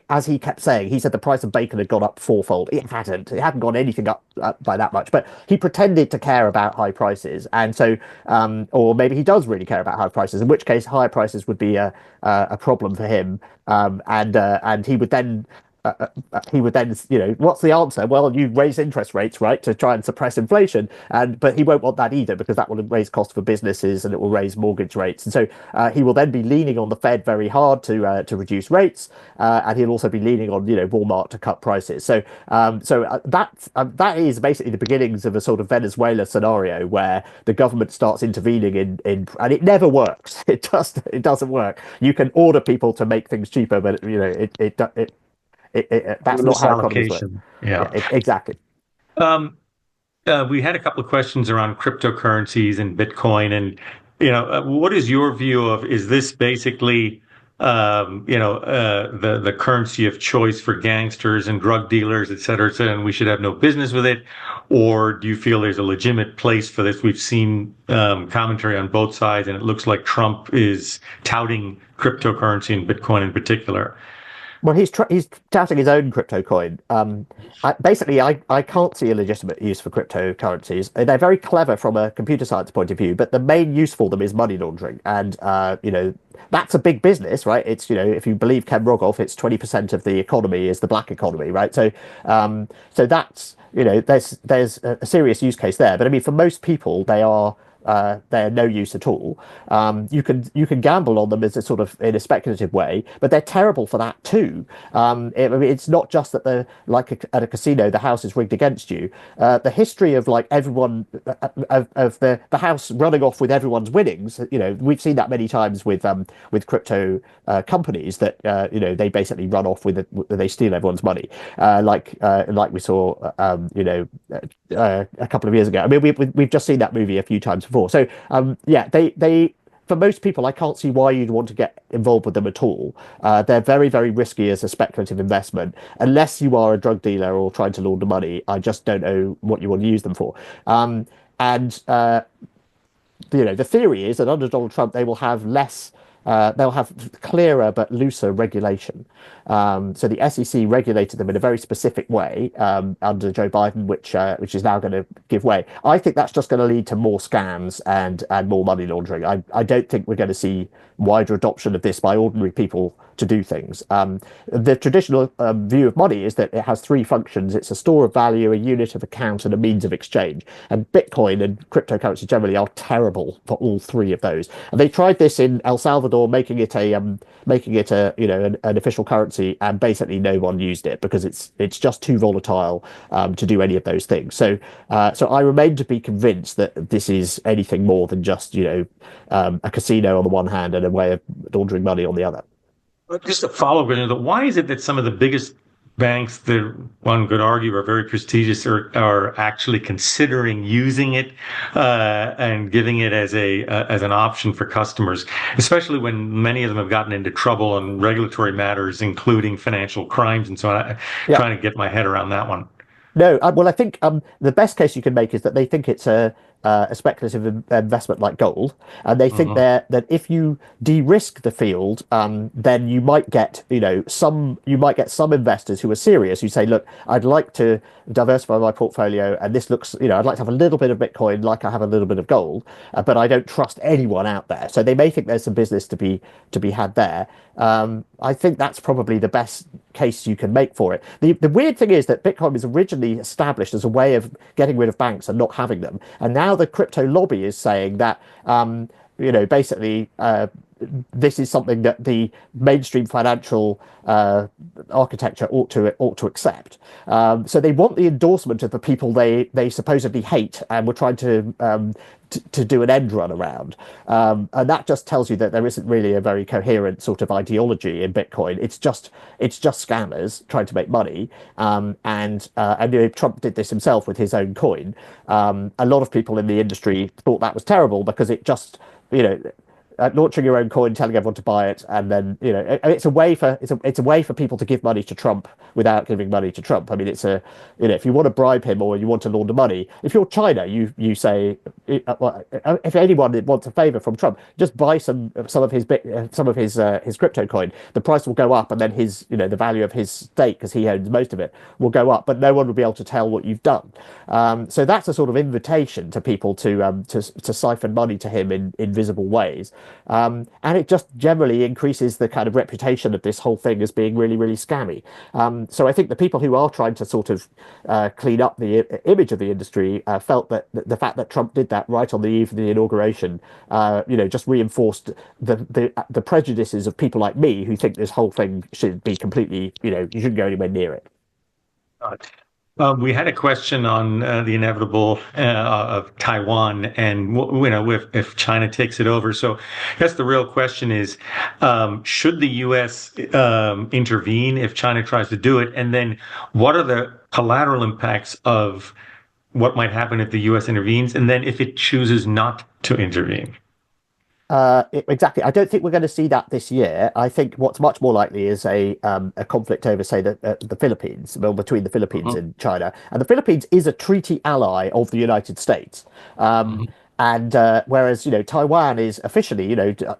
as he kept saying, he said the price of bacon had gone up fourfold. It hadn't. It hadn't gone anything up by that much. But he pretended to care about high prices. And so, or maybe he does really care about high prices, in which case higher prices would be a problem for him. And he would then, what's the answer? Well, you raise interest rates, right, to try and suppress inflation. But he won't want that either, because that will raise costs for businesses and it will raise mortgage rates. And so he will then be leaning on the Fed very hard to reduce rates, and he'll also be leaning on Walmart to cut prices. So that is basically the beginnings of a sort of Venezuela scenario where the government starts intervening in and it never works. It doesn't work. You can order people to make things cheaper, but that's not how economies work. Yeah, exactly. we had a couple of questions around cryptocurrencies and Bitcoin, and what is your view of, is this basically the currency of choice for gangsters and drug dealers, et cetera, and we should have no business with it? Or do you feel there's a legitimate place for this? We've seen commentary on both sides, and it looks like Trump is touting cryptocurrency and Bitcoin in particular. Well, he's touting his own crypto coin. I can't see a legitimate use for cryptocurrencies. They're very clever from a computer science point of view, but the main use for them is money laundering, and that's a big business, right? It's if you believe Ken Rogoff, it's 20% of the economy is the black economy, right? So that's there's a serious use case there. But I mean, for most people, they're no use at all. You can gamble on them as a sort of in a speculative way, but they're terrible for that too. I mean, it's not just that at a casino the house is rigged against you. The history of like everyone of the house running off with everyone's winnings. We've seen that many times with crypto companies that they basically run off with they steal everyone's money, like we saw a couple of years ago. I mean, we've just seen that movie a few times before. So they for most people, I can't see why you'd want to get involved with them at all. They're very, very risky as a speculative investment. Unless you are a drug dealer or trying to launder money, I just don't know what you want to use them for. The theory is that under Donald Trump, they'll have clearer but looser regulation. So the SEC regulated them in a very specific way under Joe Biden, which is now going to give way. I think that's just going to lead to more scams and more money laundering. I don't think we're going to see wider adoption of this by ordinary people to do things. The traditional view of money is that it has three functions. It's a store of value, a unit of account, and a means of exchange. And Bitcoin and cryptocurrency generally are terrible for all three of those. And they tried this in El Salvador, making it an official currency, and basically no one used it because it's just too volatile to do any of those things. So I remain to be convinced that this is anything more than just a casino on the one hand and a way of laundering money on the other. Just a follow-up question, why is it that some of the biggest banks that one could argue are very prestigious are actually considering using it and giving it as an option for customers, especially when many of them have gotten into trouble on regulatory matters, including financial crimes and so on? Trying to get my head around that one. No, well, I think the best case you can make is that they think it's a speculative investment like gold, and they think that if you de-risk the field, then you might get some investors who are serious, who say, look, I'd like to diversify my portfolio, and this looks I'd like to have a little bit of Bitcoin like I have a little bit of gold, but I don't trust anyone out there. So they may think there's some business to be had there. I think that's probably the best case you can make for it. The weird thing is that Bitcoin was originally established as a way of getting rid of banks and not having them, and now the crypto lobby is saying that basically this is something that the mainstream financial architecture ought to accept. So they want the endorsement of the people they supposedly hate, and we're trying to do an end run around. And that just tells you that there isn't really a very coherent sort of ideology in Bitcoin. It's just scammers trying to make money. And Trump did this himself with his own coin. A lot of people in the industry thought that was terrible because it just, launching your own coin, telling everyone to buy it, and then it's a way for people to give money to Trump without giving money to Trump. I mean, it's if you want to bribe him or you want to launder money, if you're China, you say, if anyone wants a favor from Trump, just buy some of his crypto coin. The price will go up, and then the value of his stake, because he owns most of it, will go up, but no one will be able to tell what you've done. So that's a sort of invitation to people to siphon money to him in visible ways. And it just generally increases the kind of reputation of this whole thing as being really, really scammy. So I think the people who are trying to sort of clean up the image of the industry felt that the fact that Trump did that right on the eve of the inauguration, just reinforced the prejudices of people like me who think this whole thing should be completely, you shouldn't go anywhere near it. We had a question on the inevitable of Taiwan and if China takes it over. So I guess the real question is, should the U.S. intervene if China tries to do it? And then what are the collateral impacts of what might happen if the U.S. intervenes, and then if it chooses not to intervene? Exactly. I don't think we're going to see that this year. I think what's much more likely is a conflict over, say, the Philippines, well, between the Philippines Mhm. and China. And the Philippines is a treaty ally of the United States. Mhm. And whereas, Taiwan is officially,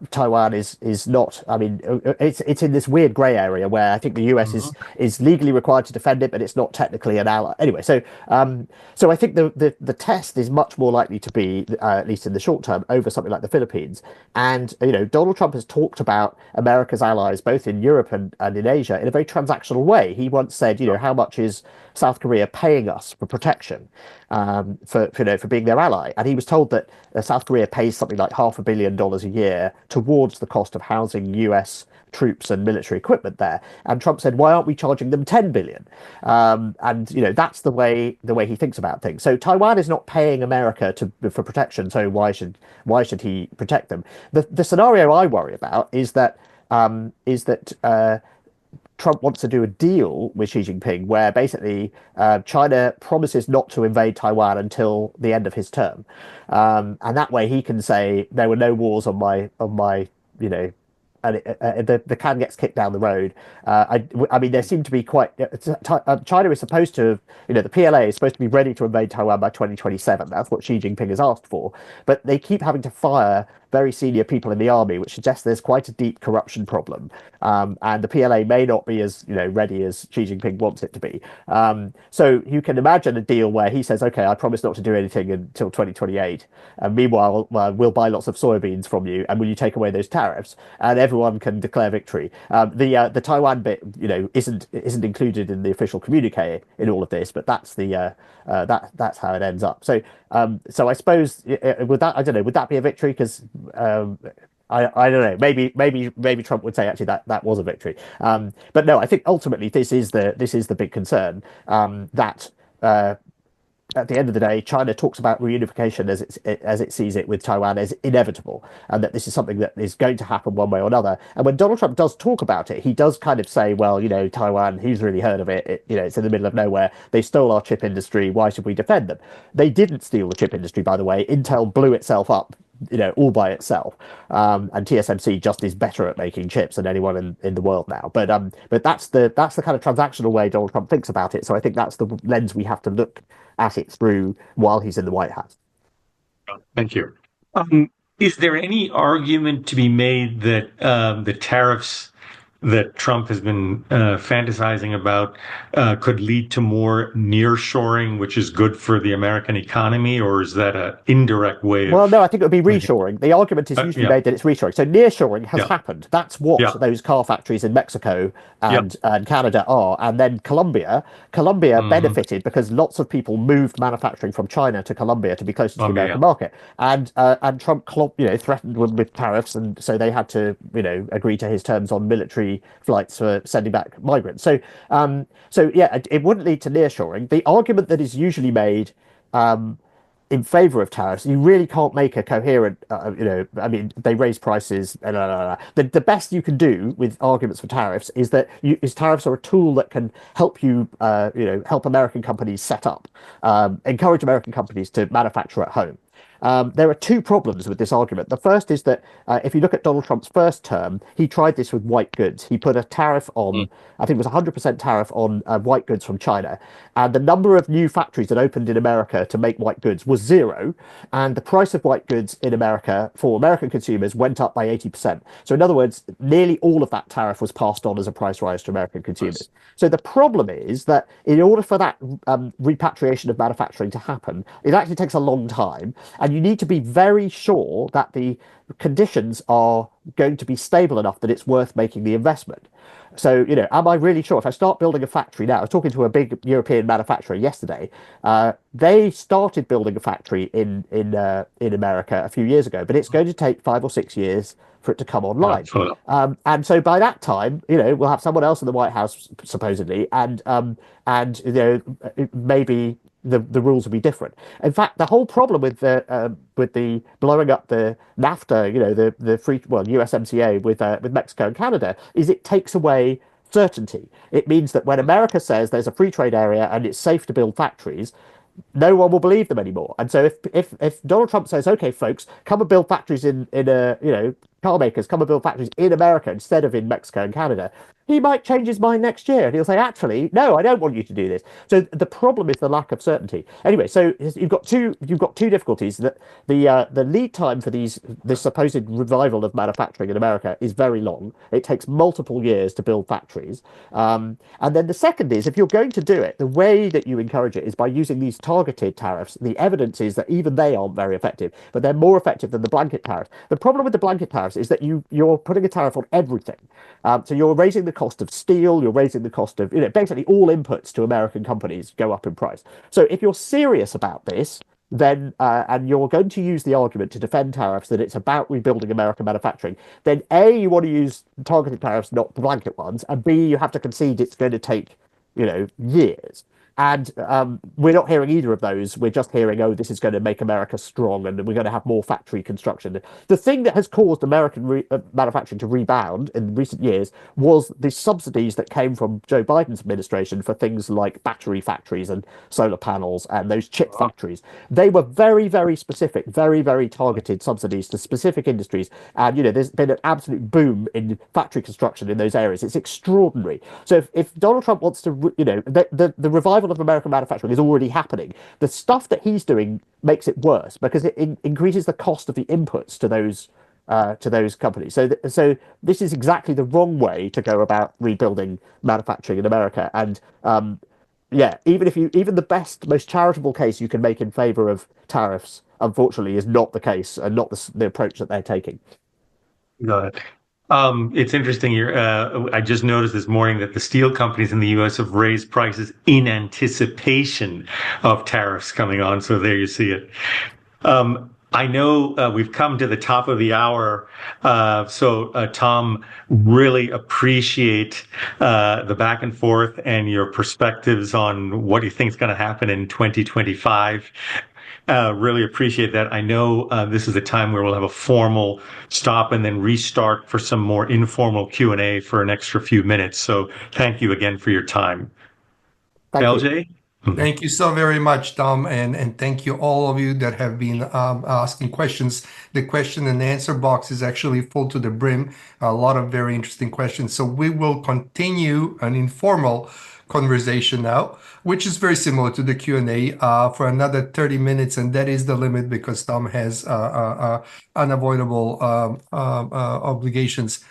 Taiwan is not. I mean, it's in this weird grey area where I think the US Mhm. is legally required to defend it, but it's not technically an ally. Anyway, so I think the test is much more likely to be, at least in the short term, over something like the Philippines. And Donald Trump has talked about America's allies both in Europe and in Asia in a very transactional way. He once said, how much is South Korea paying us for protection, for being their ally? And he was told that South Korea pays something like $500 million a year towards the cost of housing US troops and military equipment there. And Trump said, "Why aren't we charging them 10 billion?" And that's the way he thinks about things. So Taiwan is not paying America for protection. So why should he protect them? The scenario I worry about is that Trump wants to do a deal with Xi Jinping where basically China promises not to invade Taiwan until the end of his term, and that way he can say there were no wars on my you know and the can gets kicked down the road. I mean, there seem to be China is supposed to, the PLA is supposed to be ready to invade Taiwan by 2027. That's what Xi Jinping has asked for. But they keep having to fire very senior people in the army, which suggests there's quite a deep corruption problem. And the PLA may not be as, ready as Xi Jinping wants it to be. So you can imagine a deal where he says, okay, I promise not to do anything until 2028. And meanwhile, we'll buy lots of soybeans from you. And will you take away those tariffs? And everyone can declare victory. The Taiwan bit, isn't included in the official communique in all of this, but that's that's how it ends up. So I suppose I don't know, would that be a victory? Because I don't know. Maybe Trump would say actually that was a victory. But no, I think ultimately this is the big concern, that at the end of the day, China talks about reunification as it sees it with Taiwan as inevitable, and that this is something that is going to happen one way or another. And when Donald Trump does talk about it, he does kind of say, well, Taiwan, who's really heard of it? It's in the middle of nowhere. They stole our chip industry. Why should we defend them? They didn't steal the chip industry, by the way. Intel blew itself up, all by itself. And TSMC just is better at making chips than anyone in the world now. But that's the kind of transactional way Donald Trump thinks about it. So I think that's the lens we have to look at it through while he's in the White House. Thank you. Is there any argument to be made that the tariffs that Trump has been fantasizing about could lead to more nearshoring, which is good for the American economy, or is that an indirect way Well, of? no, I think it would be reshoring. The argument is usually Yeah, made that it's reshoring. So nearshoring has yeah, happened. That's what yeah, those car factories in Mexico yeah. and Canada are. And then Colombia Hmm. benefited because lots of people moved manufacturing from China to Colombia to be closer to the Yeah. American market. And Trump, threatened with tariffs, and so they had to, agree to his terms on military flights for sending back migrants. So yeah, it wouldn't lead to nearshoring. The argument that is usually made in favor of tariffs, you really can't make a coherent, I mean, they raise prices. The best you can do with arguments for tariffs is that tariffs are a tool that can help you, help American companies set up, encourage American companies to manufacture at home. There are two problems with this argument. The first is that if you look at Donald Trump's first term, he tried this with white goods. He put a tariff on, I think it was 100% tariff on white goods from China. And the number of new factories that opened in America to make white goods was zero. And the price of white goods in America for American consumers went up by 80%. So, in other words, nearly all of that tariff was passed on as a price rise to American consumers. So, the problem is that in order for that repatriation of manufacturing to happen, it actually takes a long time. And you need to be very sure that the conditions are going to be stable enough that it's worth making the investment. So, am I really sure if I start building a factory now? I was talking to a big European manufacturer yesterday. They started building a factory in America a few years ago, but it's going to take 5 or 6 years for it to come online. And so by that time, we'll have someone else in the White House supposedly, and maybe the rules will be different. In fact, the whole problem with the blowing up the NAFTA, the free USMCA with Mexico and Canada, is it takes away certainty. It means that when America says there's a free trade area and it's safe to build factories, no one will believe them anymore. And so if Donald Trump says, okay, folks, come and build factories in a, car makers, come and build factories in America instead of in Mexico and Canada, he might change his mind next year and he'll say, actually, no, I don't want you to do this. So the problem is the lack of certainty. Anyway, so you've got two difficulties. That the lead time for this supposed revival of manufacturing in America is very long. It takes multiple years to build factories. And then the second is, if you're going to do it, the way that you encourage it is by using these targeted tariffs. The evidence is that even they aren't very effective, but they're more effective than the blanket tariff. The problem with the blanket tariffs is that you're putting a tariff on everything. So you're raising the cost of steel, you're raising the cost of, basically all inputs to American companies go up in price. So if you're serious about this, then and you're going to use the argument to defend tariffs that it's about rebuilding American manufacturing, then A, you want to use targeted tariffs, not blanket ones, and B, you have to concede it's going to take, years. And we're not hearing either of those. We're just hearing, oh, this is going to make America strong and we're going to have more factory construction. The thing that has caused American manufacturing to rebound in recent years was the subsidies that came from Joe Biden's administration for things like battery factories and solar panels and those chip factories. They were very, very specific, very, very targeted subsidies to specific industries. And, there's been an absolute boom in factory construction in those areas. It's extraordinary. So if Donald Trump wants to, the revival of American manufacturing is already happening. The stuff that he's doing makes it worse because it increases the cost of the inputs to those companies. So this is exactly the wrong way to go about rebuilding manufacturing in America. And yeah, even the best, most charitable case you can make in favor of tariffs, unfortunately, is not the case and not the approach that they're taking. Got it. It's interesting here. I just noticed this morning that the steel companies in the U.S. have raised prices in anticipation of tariffs coming on. So there you see it. I know we've come to the top of the hour. So Tom, really appreciate the back and forth and your perspectives on what you think is going to happen in 2025. Really appreciate that. I know this is a time where we'll have a formal stop and then restart for some more informal Q&A for an extra few minutes. So thank you again for your time. Thank LJ? Thank you so very much, Tom, and thank you all of you that have been asking questions. The question and answer box is actually full to the brim. A lot of very interesting questions. So we will continue an informal conversation now, which is very similar to the Q&A for another 30 minutes, and that is the limit because Tom has unavoidable obligations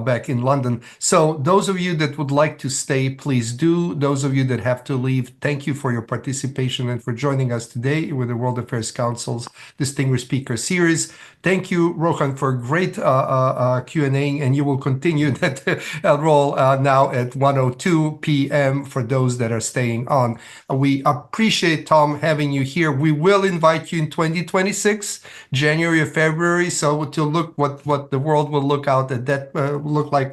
back in London. So those of you that would like to stay, please do. Those of you that have to leave, thank you for your participation and for joining us today with the World Affairs Council's Distinguished Speaker Series. Thank you, Rohan, for great Q&A, and you will continue that role now at 1:02 p.m. for those that are staying on. We appreciate, Tom, having you here. We will invite you in 2026, January or February, so to look what the world will look like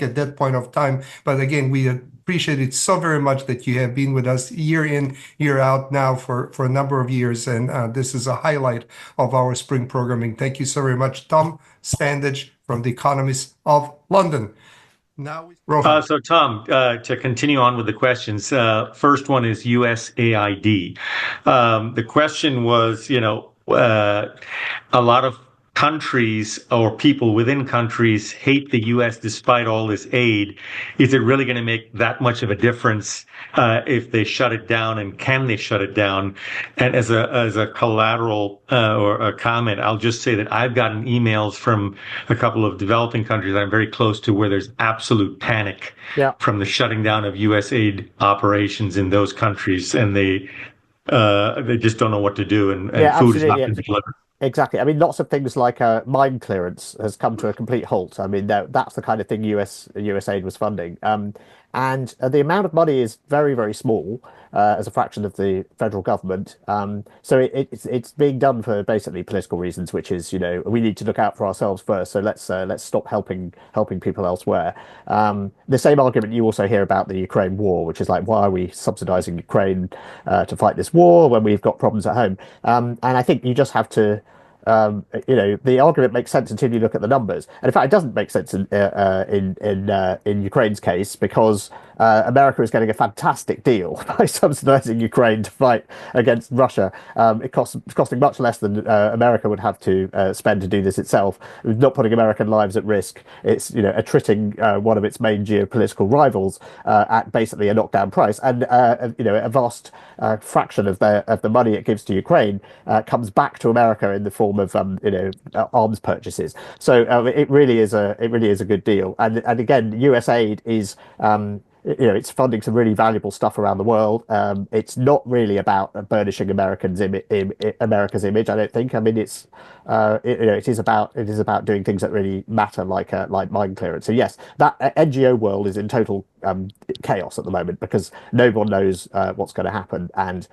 at that point of time. But again, we appreciate it so very much that you have been with us year in, year out now for a number of years, and this is a highlight of our spring programming. Thank you so very much, Tom Standage from The Economist of London. Now, so Tom, to continue on with the questions, first one is USAID. The question was, a lot of countries or people within countries hate the U.S. despite all this aid. Is it really going to make that much of a difference if they shut it down, and can they shut it down? And as a collateral or a comment, I'll just say that I've gotten emails from a couple of developing countries I'm very close to where there's absolute panic from the shutting down of U.S. aid operations in those countries, and they just don't know what to do, and food is not going to be delivered. Exactly. I mean, lots of things like mine clearance has come to a complete halt. I mean, that's the kind of thing USAID was funding. And the amount of money is very, very small as a fraction of the federal government. So it's being done for basically political reasons, which is, we need to look out for ourselves first. So let's stop helping people elsewhere. The same argument you also hear about the Ukraine war, which is like, why are we subsidizing Ukraine to fight this war when we've got problems at home? And I think you just have to. The argument makes sense until you look at the numbers, and in fact, it doesn't make sense in Ukraine's case because America is getting a fantastic deal by subsidizing Ukraine to fight against Russia. It's costing much less than America would have to spend to do this itself. It's not putting American lives at risk. It's attriting one of its main geopolitical rivals at basically a knockdown price, and a vast fraction of the money it gives to Ukraine comes back to America in the form of arms purchases. So it really is a good deal. And again, US aid is it's funding some really valuable stuff around the world. It's not really about burnishing America's image. I don't think. I mean, it is about doing things that really matter, like mine clearance. So yes, that NGO world is in total chaos at the moment because no one knows what's going to happen, and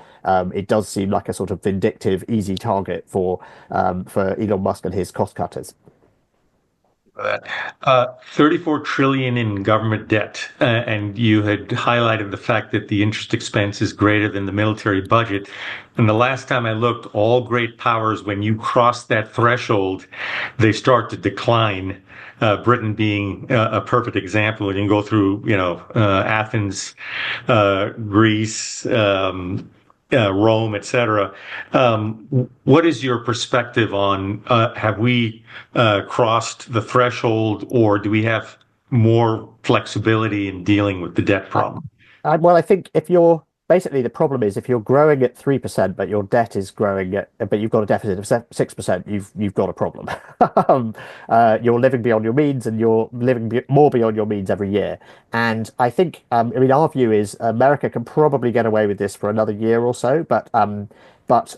it does seem like a sort of vindictive, easy target for Elon Musk and his cost cutters. 34 trillion in government debt, and you had highlighted the fact that the interest expense is greater than the military budget. And the last time I looked, all great powers, when you cross that threshold, they start to decline. Britain being a perfect example. You can go through, Athens, Greece, Rome, etc. What is your perspective on have we crossed the threshold, or do we have more flexibility in dealing with the debt problem? Well, I think if you're basically the problem is if you're growing at 3%, but your debt is growing but you've got a deficit of 6%, you've got a problem. You're living beyond your means, and you're living more beyond your means every year. And I think, our view is America can probably get away with this for another year or so, but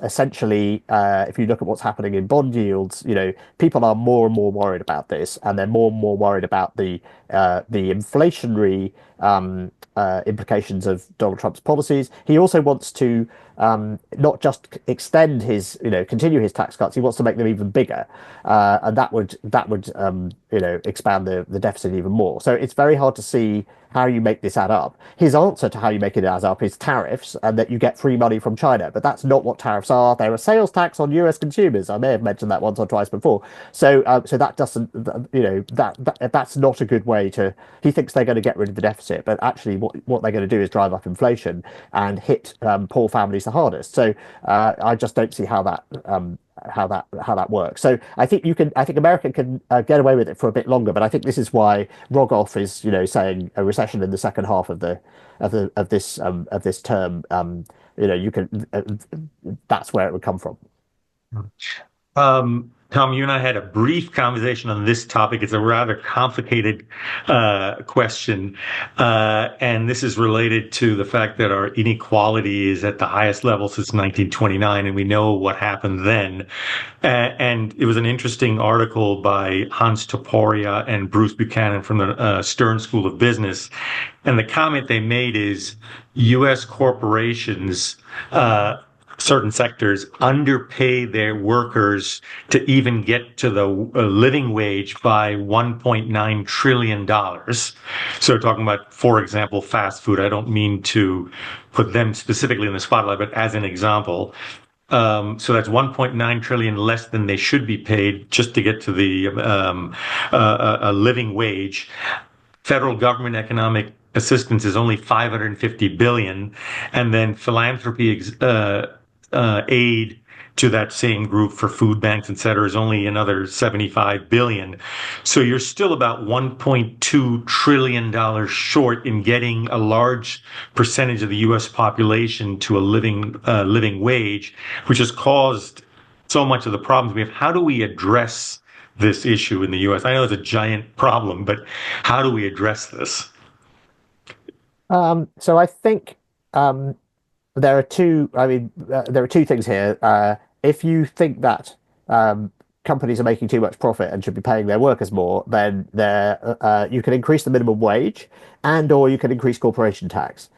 essentially, if you look at what's happening in bond yields, people are more and more worried about this, and they're more and more worried about the inflationary implications of Donald Trump's policies. He also wants to not just extend continue his tax cuts. He wants to make them even bigger, and that would expand the deficit even more. So it's very hard to see how you make this add up. His answer to how you make it add up is tariffs, and that you get free money from China. But that's not what tariffs are. They're a sales tax on US consumers. I may have mentioned that once or twice before. So that doesn't, that's not a good way to. He thinks they're going to get rid of the deficit, but actually, what they're going to do is drive up inflation and hit poor families the hardest. So I just don't see how that works. So I think America can get away with it for a bit longer, but I think this is why Rogoff is saying a recession in the second half of this term. You can that's where it would come from. Tom, you and I had a brief conversation on this topic. It's a rather complicated question, and this is related to the fact that our inequality is at the highest level since 1929, and we know what happened then. And it was an interesting article by Hans Toporia and Bruce Buchanan from the Stern School of Business, and the comment they made is U.S. corporations certain sectors underpay their workers to even get to the living wage by $1.9 trillion. So talking about, for example, fast food. I don't mean to put them specifically in the spotlight, but as an example. So that's 1.9 trillion less than they should be paid just to get to the a living wage. Federal government economic assistance is only 550 billion, and then philanthropy aid to that same group for food banks, et cetera, is only another 75 billion. So you're still about $1.2 trillion short in getting a large percentage of the U.S. population to a living wage, which has caused so much of the problems we have. How do we address this issue in the U.S.? I know it's a giant problem, but how do we address this? So I think there are two. There are two things here. If you think that companies are making too much profit and should be paying their workers more, then you can increase the minimum wage, or you can increase corporation tax.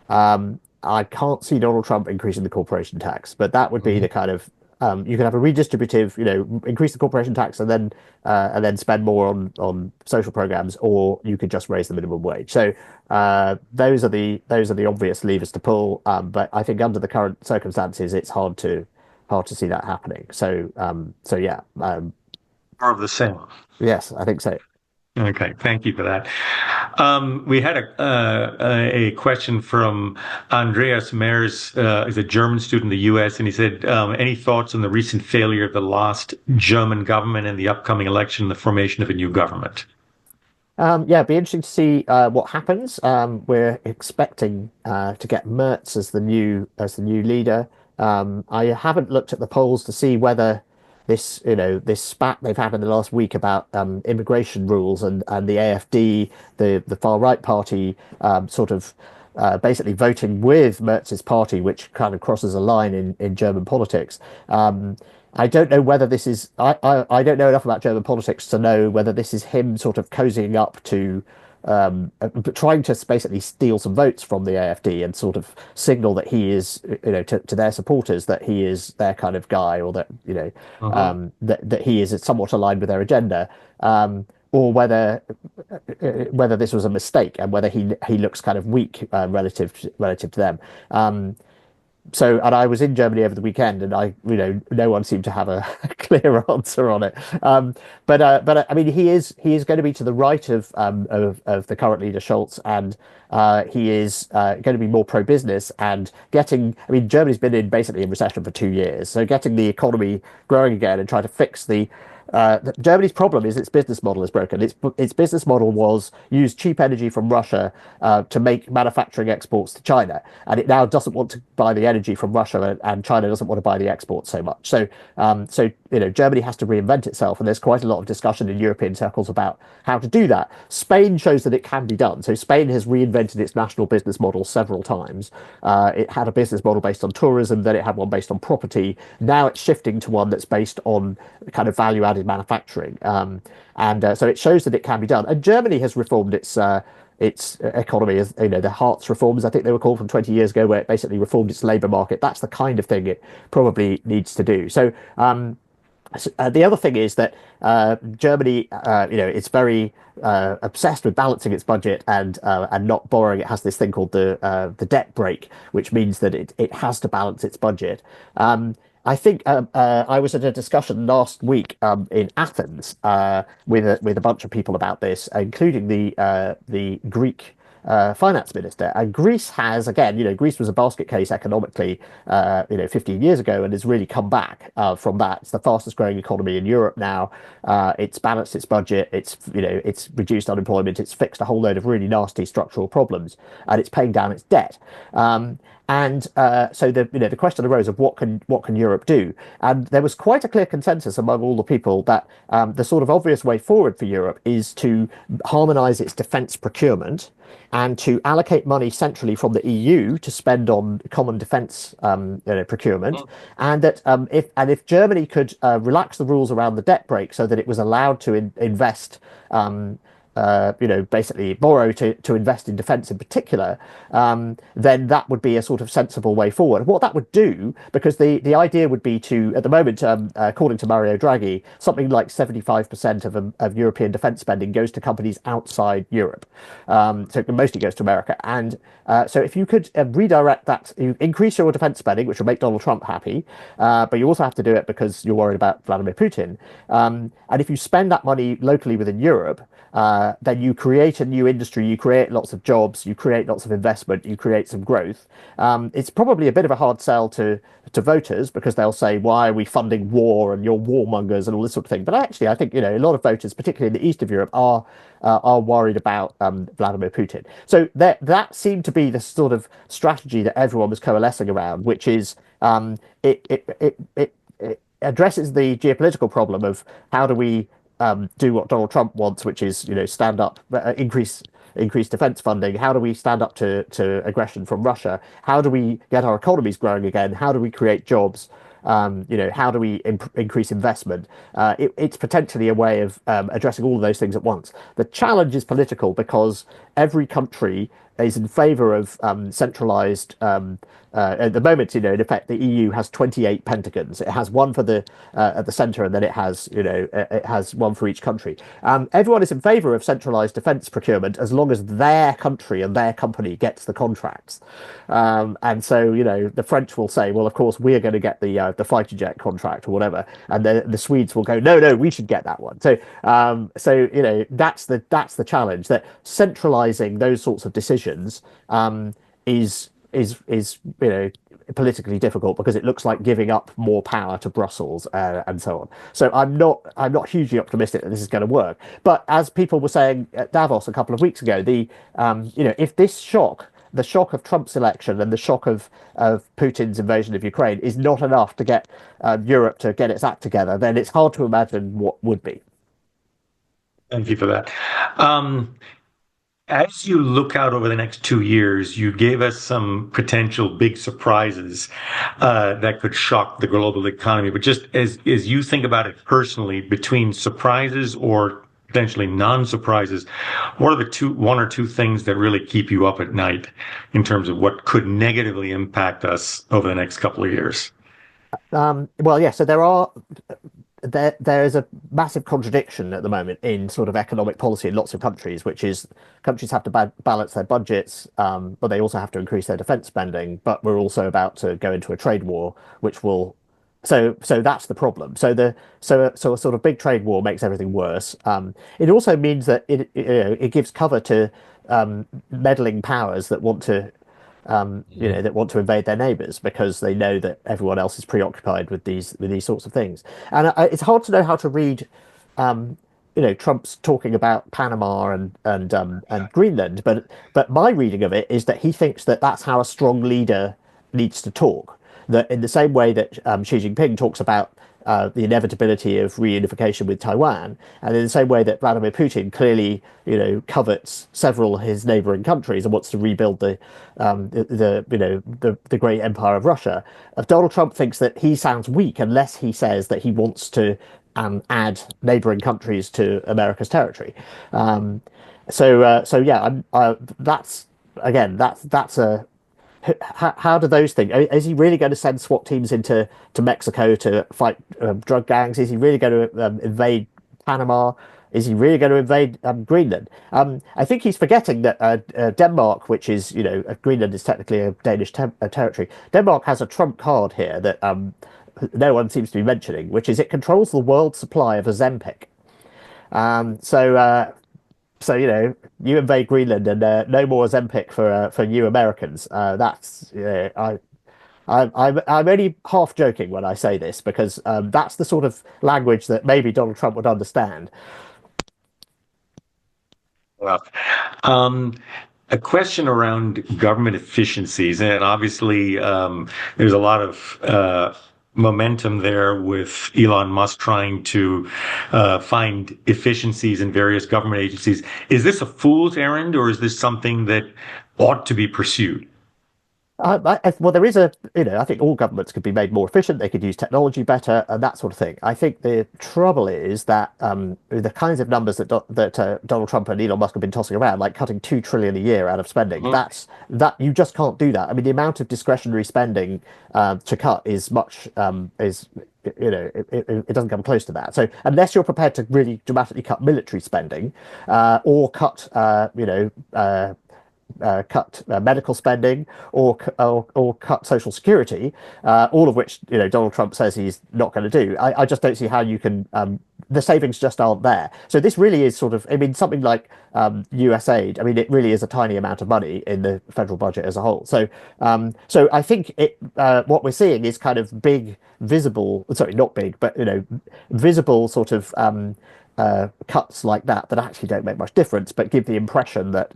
I can't see Donald Trump increasing the corporation tax, but that would be the kind of you can have a redistributive, increase the corporation tax and then spend more on social programs, or you could just raise the minimum wage. So those are the obvious levers to pull. But I think under the current circumstances, it's hard to see that happening. So yeah, More of the same. yes, I think so. Okay, thank you for that. We had a question from Andreas Mers, is a German student in the U.S., and he said, any thoughts on the recent failure of the last German government and the upcoming election, the formation of a new government? Yeah, it'd be interesting to see what happens. We're expecting to get Merz as the new leader. I haven't looked at the polls to see whether this spat they've had in the last week about immigration rules and the AfD, the far right party, sort of basically voting with Merz's party, which kind of crosses a line in German politics. I don't know whether this is. I don't know enough about German politics to know whether this is him sort of cozying up to trying to basically steal some votes from the AfD and sort of signal that he is, to their supporters that he is their kind of guy, or that that he is somewhat aligned with their agenda, or whether this was a mistake and whether he looks kind of weak relative to them. And I was in Germany over the weekend, and no one seemed to have a clear answer on it. But I mean, he is going to be to the right of the current leader Scholz, and he is going to be more pro-business and getting. I mean, Germany's been basically in recession for 2 years, so getting the economy growing again and trying to fix Germany's problem is its business model is broken. Its business model was use cheap energy from Russia to make manufacturing exports to China, and it now doesn't want to buy the energy from Russia, and China doesn't want to buy the exports so much. So Germany has to reinvent itself, and there's quite a lot of discussion in European circles about how to do that. Spain shows that it can be done. So Spain has reinvented its national business model several times. It had a business model based on tourism, then it had one based on property. Now it's shifting to one that's based on kind of value-added manufacturing, and so it shows that it can be done. And Germany has reformed its economy, as the Hartz reforms, I think they were called, from 20 years ago, where it basically reformed its labour market. That's the kind of thing it probably needs to do. So the other thing is that Germany, it's very obsessed with balancing its budget and not borrowing. It has this thing called the debt brake, which means that it has to balance its budget. I think I was at a discussion last week in Athens with a bunch of people about this, including the Greek finance minister. And Greece has, again, Greece was a basket case economically, 15 years ago, and has really come back from that. It's the fastest growing economy in Europe now. It's balanced its budget. It's reduced unemployment. It's fixed a whole load of really nasty structural problems, and it's paying down its debt. And so the question arose of what can Europe do? And there was quite a clear consensus among all the people that the sort of obvious way forward for Europe is to harmonise its defence procurement and to allocate money centrally from the EU to spend on common defence procurement, and that if Germany could relax the rules around the debt brake so that it was allowed to invest. Basically borrow to invest in defence in particular, then that would be a sort of sensible way forward. What that would do, because the idea would be to, at the moment, according to Mario Draghi, something like 75% of European defence spending goes to companies outside Europe. So it mostly goes to America. And so if you could redirect that, you increase your defence spending, which will make Donald Trump happy, but you also have to do it because you're worried about Vladimir Putin. And if you spend that money locally within Europe, then you create a new industry, you create lots of jobs, you create lots of investment, you create some growth. It's probably a bit of a hard sell to voters, because they'll say, why are we funding war and you're warmongers and all this sort of thing. But actually, I think a lot of voters, particularly in the east of Europe, are worried about Vladimir Putin. So that seemed to be the sort of strategy that everyone was coalescing around, which is it addresses the geopolitical problem of how do we do what Donald Trump wants, which is stand up, increase defense funding. How do we stand up to aggression from Russia? How do we get our economies growing again? How do we create jobs? How do we increase investment? It's potentially a way of addressing all of those things at once. The challenge is political, because every country is in favor of centralized. At the moment, in effect, the EU has 28 pentagons. It has one for the at the center, and then it has, it has one for each country. Everyone is in favor of centralized defense procurement as long as their country and their company gets the contracts. And so, the French will say, well, of course, we're going to get the fighter jet contract or whatever, and the Swedes will go, no, no, we should get that one. So, that's the challenge, that centralizing those sorts of decisions is politically difficult because it looks like giving up more power to Brussels and so on. So I'm not hugely optimistic that this is going to work. But as people were saying at Davos a couple of weeks ago, if this shock, the shock of Trump's election and the shock of Putin's invasion of Ukraine is not enough to get Europe to get its act together, then it's hard to imagine what would be. Thank you for that. As you look out over the next 2 years, you gave us some potential big surprises that could shock the global economy. But just as you think about it personally, between surprises or potentially non-surprises, what are the one or two things that really keep you up at night in terms of what could negatively impact us over the next couple of years? Well, yeah. So there is a massive contradiction at the moment in sort of economic policy in lots of countries, which is countries have to balance their budgets, but they also have to increase their defense spending. But we're also about to go into a trade war, which will. So that's the problem. So a sort of big trade war makes everything worse. It also means that it gives cover to meddling powers that want to that want to invade their neighbors because they know that everyone else is preoccupied with these sorts of things. And it's hard to know how to read. Trump's talking about Panama and Greenland, but my reading of it is that he thinks that that's how a strong leader needs to talk. That in the same way that Xi Jinping talks about the inevitability of reunification with Taiwan, and in the same way that Vladimir Putin clearly, covets several of his neighboring countries and wants to rebuild the great empire of Russia, Donald Trump thinks that he sounds weak unless he says that he wants to add neighboring countries to America's territory. So yeah, that's a how do those things? Is he really going to send SWAT teams into Mexico to fight drug gangs? Is he really going to invade Panama? Is he really going to invade Greenland? I think he's forgetting that Denmark, which is, Greenland is technically a Danish territory. Denmark has a trump card here that no one seems to be mentioning, which is it controls the world supply of Ozempic. So you invade Greenland and no more Ozempic for you Americans. I'm only half joking when I say this because that's the sort of language that maybe Donald Trump would understand. Well, a question around government efficiencies, and obviously there's a lot of momentum there with Elon Musk trying to find efficiencies in various government agencies. Is this a fool's errand, or is this something that ought to be pursued? Well, there is I think all governments could be made more efficient. They could use technology better and that sort of thing. I think the trouble is that the kinds of numbers that Donald Trump and Elon Musk have been tossing around, like cutting 2 trillion a year out of spending, that you just can't do that. I mean, the amount of discretionary spending to cut is much it doesn't come close to that. So unless you're prepared to really dramatically cut military spending or cut medical spending or cut social security, all of which Donald Trump says he's not going to do. I just don't see how you can. The savings just aren't there. So this really is sort of. I mean, something like US aid. I mean, it really is a tiny amount of money in the federal budget as a whole. So I think what we're seeing is kind of big, visible. Sorry, not big, but visible sort of. Cuts like that actually don't make much difference, but give the impression that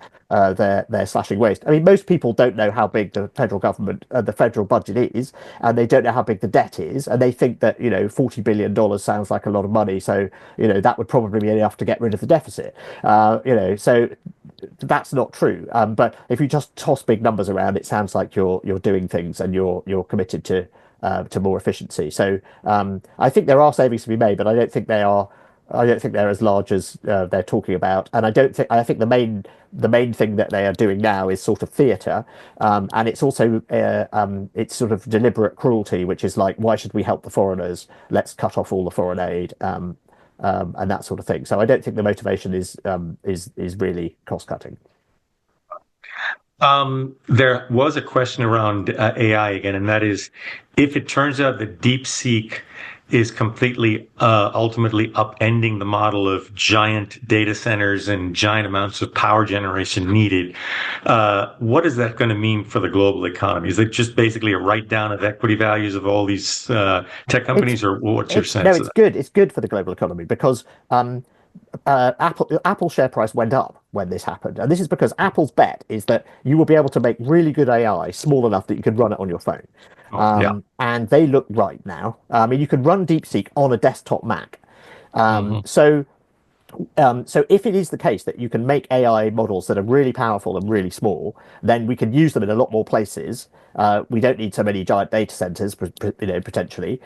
they're slashing waste. I mean, most people don't know how big the federal government, the federal budget is, and they don't know how big the debt is, and they think that $40 billion sounds like a lot of money, so that would probably be enough to get rid of the deficit. So that's not true. But if you just toss big numbers around, it sounds like you're doing things and you're committed to more efficiency. So I think there are savings to be made, but I don't think they are I don't think they're as large as they're talking about, and I think the main thing that they are doing now is sort of theatre, and it's also it's sort of deliberate cruelty, which is like, why should we help the foreigners? Let's cut off all the foreign aid, and that sort of thing. So I don't think the motivation is really cost cutting. There was a question around AI again, and that is, if it turns out that DeepSeek is completely ultimately upending the model of giant data centers and giant amounts of power generation needed, what is that going to mean for the global economy? Is it just basically a write down of equity values of all these tech companies, or what's your sense No, of it's that? good. It's good for the global economy because Apple share price went up when this happened, and this is because Apple's bet is that you will be able to make really good AI small enough that you can run it on your phone, Oh, yeah. and they look right now. I mean, you can run DeepSeek on a desktop Mac, Hmm. so if it is the case that you can make AI models that are really powerful and really small, then we can use them in a lot more places. We don't need so many giant data centers, potentially.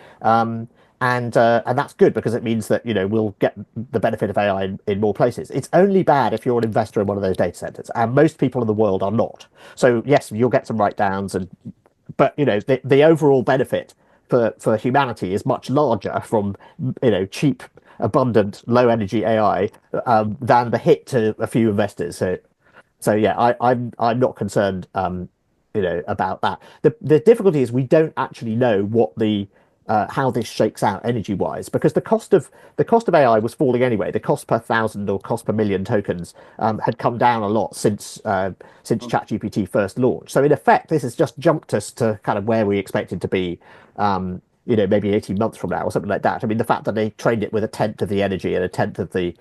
And that's good because it means that we'll get the benefit of AI in more places. It's only bad if you're an investor in one of those data centers, and most people in the world are not. So yes, you'll get some write downs, but the overall benefit for humanity is much larger from cheap, abundant, low energy AI than the hit to a few investors. So yeah, I'm not concerned, about that. The difficulty is we don't actually know what the how this shakes out energy wise, because the cost of AI was falling anyway. The cost per thousand or cost per million tokens had come down a lot since ChatGPT first launched. So in effect, this has just jumped us to kind of where we expected to be. Maybe 18 months from now or something like that. I mean, the fact that they trained it with a tenth of the energy and a tenth of the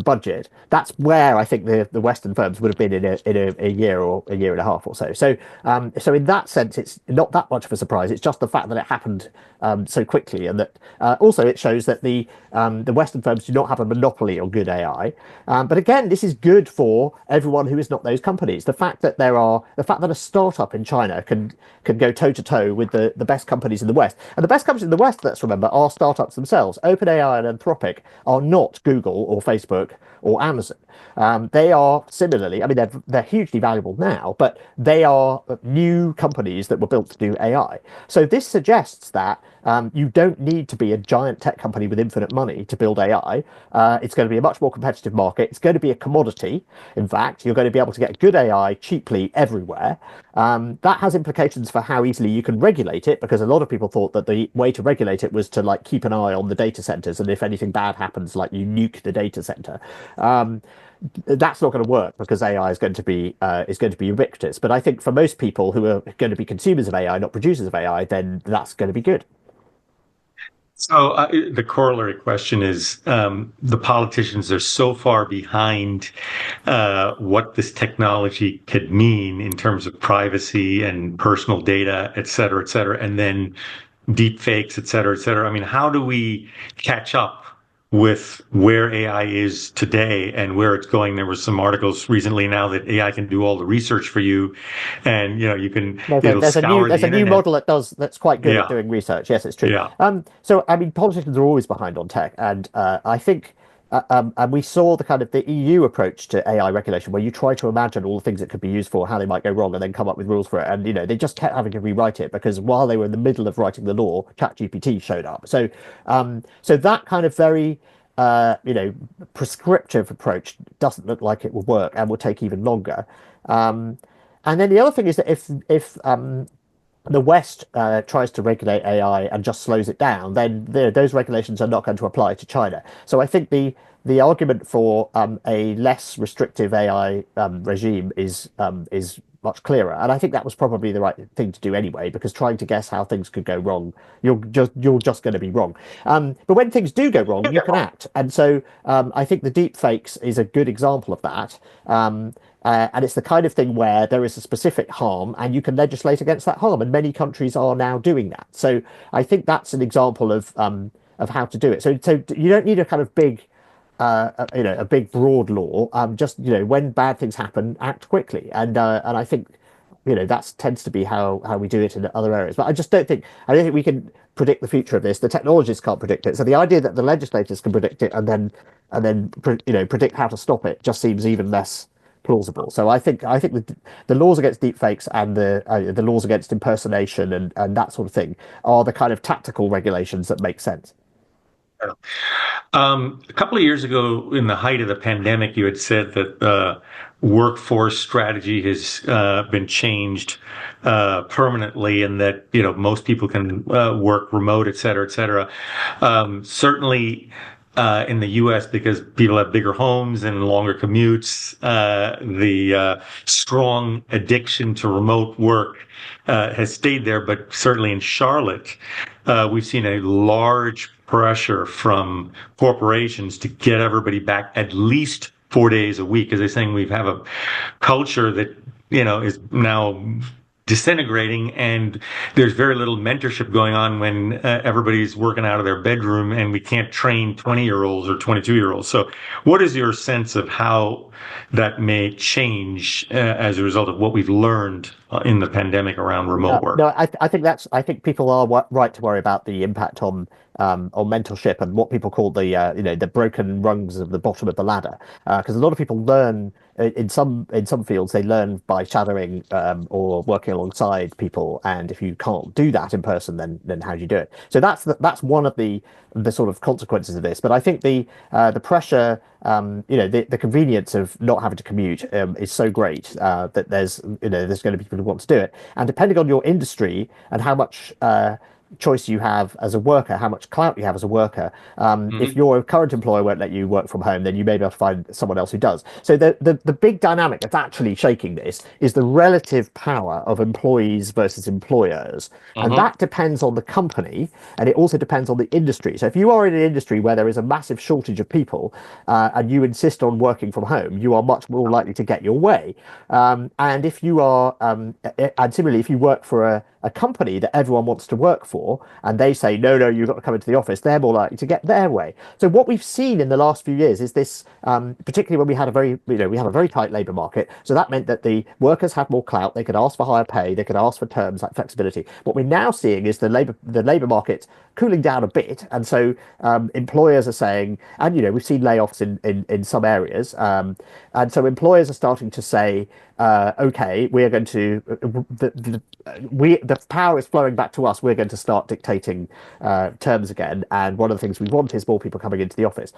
budget, that's where I think the Western firms would have been in a year or a year and a half or so. So in that sense, it's not that much of a surprise. It's just the fact that it happened so quickly, and that also it shows that the Western firms do not have a monopoly on good AI. But again, this is good for everyone who is not those companies. The fact that a startup in China can go toe to toe with the best companies in the West, and the best companies in the West, let's remember, are startups themselves. OpenAI and Anthropic are not Google or Facebook or Amazon. They are similarly, I mean, they're hugely valuable now, but they are new companies that were built to do AI. So this suggests that you don't need to be a giant tech company with infinite money to build AI. It's going to be a much more competitive market. It's going to be a commodity. In fact, you're going to be able to get good AI cheaply everywhere. That has implications for how easily you can regulate it, because a lot of people thought that the way to regulate it was to like keep an eye on the data centers, and if anything bad happens, like you nuke the data center. That's not going to work because AI is going to be ubiquitous. But I think for most people who are going to be consumers of AI, not producers of AI, then that's going to be good. So the corollary question is, the politicians are so far behind what this technology could mean in terms of privacy and personal data, et cetera, and then deep fakes, et cetera, et cetera. I mean, how do we catch up with where AI is today and where it's going? There were some articles recently now that AI can do all the research for you, and you can it'll scour There's the a new internet. model that's quite good at Yeah, doing research. Yes, it's true. yeah. So I mean, politicians are always behind on tech, and I think. And we saw the kind of the EU approach to AI regulation, where you try to imagine all the things it could be used for, how they might go wrong, and then come up with rules for it. And they just kept having to rewrite it because while they were in the middle of writing the law, ChatGPT showed up. So that kind of very prescriptive approach doesn't look like it will work and will take even longer. And then the other thing is that if the West tries to regulate AI and just slows it down, then those regulations are not going to apply to China. So I think the argument for a less restrictive AI regime is much clearer, and I think that was probably the right thing to do anyway, because trying to guess how things could go wrong, you're just going to be wrong. But when things do go wrong, you can act, and so I think the deep fakes is a good example of that. And it's the kind of thing where there is a specific harm and you can legislate against that harm. And many countries are now doing that. So I think that's an example of how to do it. So you don't need a kind of big, a big broad law. Just, when bad things happen, act quickly. And I think that tends to be how we do it in other areas. But I don't think we can predict the future of this. The technologists can't predict it. So the idea that the legislators can predict it and then predict how to stop it just seems even less plausible. So I think the laws against deepfakes and the laws against impersonation and that sort of thing are the kind of tactical regulations that make sense. A couple of years ago, in the height of the pandemic, you had said that workforce strategy has been changed permanently, and that most people can work remote, et cetera, et cetera. Certainly. In the U.S., because people have bigger homes and longer commutes, the strong addiction to remote work has stayed there. But certainly in Charlotte, we've seen a large pressure from corporations to get everybody back at least 4 days a week, because they're saying we have a culture that is now disintegrating, and there's very little mentorship going on when everybody's working out of their bedroom, and we can't train 20-year-olds or 22-year-olds. So what is your sense of how that may change as a result of what we've learned in the pandemic around remote work? No, I think people are right to worry about the impact on mentorship and what people call the broken rungs of the bottom of the ladder, because a lot of people learn in some fields. They learn by shadowing or working alongside people, and if you can't do that in person, then how do you do it? So that's one of the sort of consequences of this. But I think the pressure, the convenience of not having to commute is so great that there's going to be people who want to do it, and depending on your industry and how much choice you have as a worker, how much clout you have as a worker. If your current employer won't let you work from home, then you may be able to find someone else who does. So the big dynamic that's actually shaking this is the relative power of employees versus employers. And that depends on the company, and it also depends on the industry. So if you are in an industry where there is a massive shortage of people, and you insist on working from home, you are much more likely to get your way. And if you are, and similarly, if you work for a company that everyone wants to work for, and they say, no, you've got to come into the office, they're more likely to get their way. So what we've seen in the last few years is this, particularly when we had a very tight labour market. So that meant that the workers had more clout. They could ask for higher pay. They could ask for terms like flexibility. What we're now seeing is the labour market cooling down a bit, and so employers are saying, and we've seen layoffs in some areas, and so employers are starting to say, okay, we're going to the power is flowing back to us. We're going to start dictating terms again, and one of the things we want is more people coming into the office.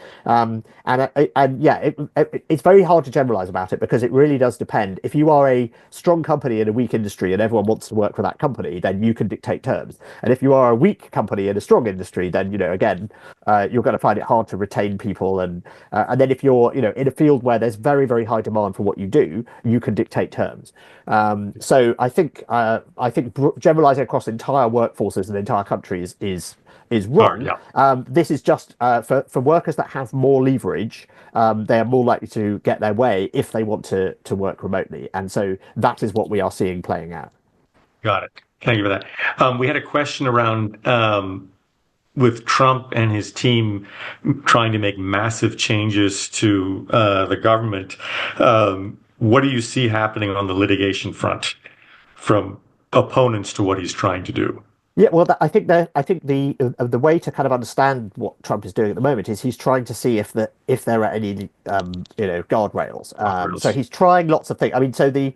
It's very hard to generalize about it, because it really does depend. If you are a strong company in a weak industry and everyone wants to work for that company, then you can dictate terms. And if you are a weak company in a strong industry, then again, you're going to find it hard to retain people. And then if you're in a field where there's very, very high demand for what you do, you can dictate terms. So I think generalizing across entire workforces and entire countries is wrong. This is just for workers that have more leverage. They are more likely to get their way if they want to work remotely, and so that is what we are seeing playing out. Got it. Thank you for that. We had a question around with Trump and his team trying to make massive changes to the government. What do you see happening on the litigation front from opponents to what he's trying to do? Yeah, well, I think the way to kind of understand what Trump is doing at the moment is he's trying to see if there are any guardrails. So he's trying lots of things. I mean, so the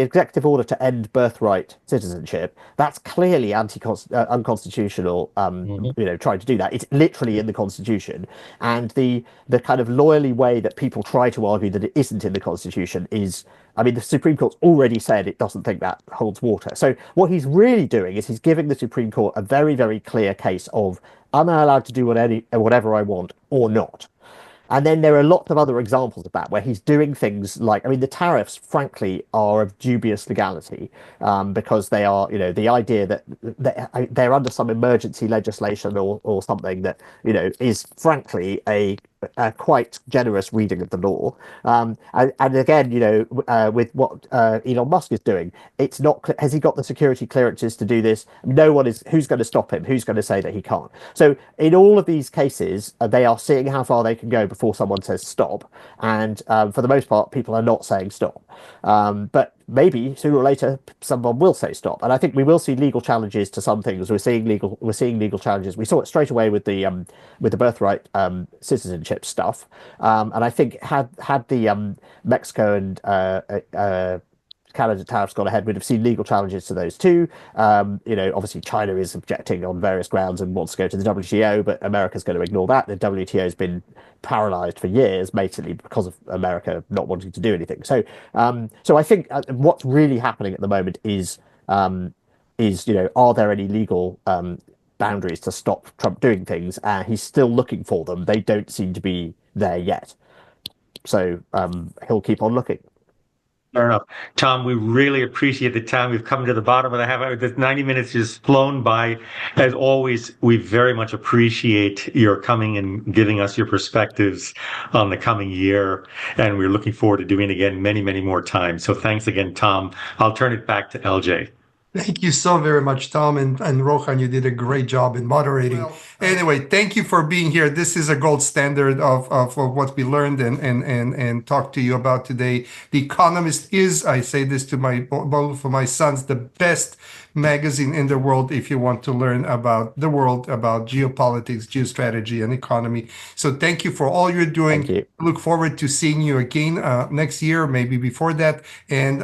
executive order to end birthright citizenship, that's clearly unconstitutional. Trying to do that, it's literally in the Constitution, and the kind of lawyerly way that people try to argue that it isn't in the Constitution is, I mean, the Supreme Court's already said it doesn't think that holds water. So what he's really doing is he's giving the Supreme Court a very, very clear case of, am I allowed to do whatever I want or not? And then there are lots of other examples of that where he's doing things like, I mean, the tariffs, frankly, are of dubious legality, because they are, the idea that they're under some emergency legislation or something that, is frankly a quite generous reading of the law. And again, with what Elon Musk is doing, it's not, has he got the security clearances to do this? No one is, who's going to stop him? Who's going to say that he can't? So in all of these cases, they are seeing how far they can go before someone says stop. And for the most part, people are not saying stop. But maybe sooner or later someone will say stop, and I think we will see legal challenges to some things. We're seeing legal challenges. We saw it straight away with the birthright citizenship stuff, and I think had the Mexico and Canada tariffs gone ahead, we'd have seen legal challenges to those too. Obviously China is objecting on various grounds and wants to go to the WTO, but America's going to ignore that. The WTO has been paralyzed for years, basically because of America not wanting to do anything. So I think what's really happening at the moment is are there any legal boundaries to stop Trump doing things? He's still looking for them. They don't seem to be there yet. So he'll keep on looking. Fair enough. Tom, we really appreciate the time. We've come to the bottom of the half hour. The 90 minutes just flown by. As always, we very much appreciate your coming and giving us your perspectives on the coming year. And we're looking forward to doing it again many, many more times. So thanks again, Tom. I'll turn it back to LJ. Thank you so very much, Tom and Rohan. You did a great job in moderating. Anyway, thank you for being here. This is a gold standard of what we learned and talked to you about today. The Economist is, I say this to both of my sons, the best magazine in the world if you want to learn about the world, about geopolitics, geostrategy, and economy. So thank you for all you're doing. Thank you. Look forward to seeing you again next year, maybe before that. And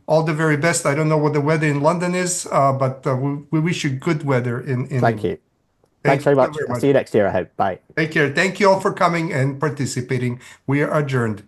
all the very best. I don't know what the weather in London is, but we wish you good weather in Thank you. Thanks very much. I'll see you next year, I hope. Bye. Take care. Thank you all for coming and participating. We are adjourned.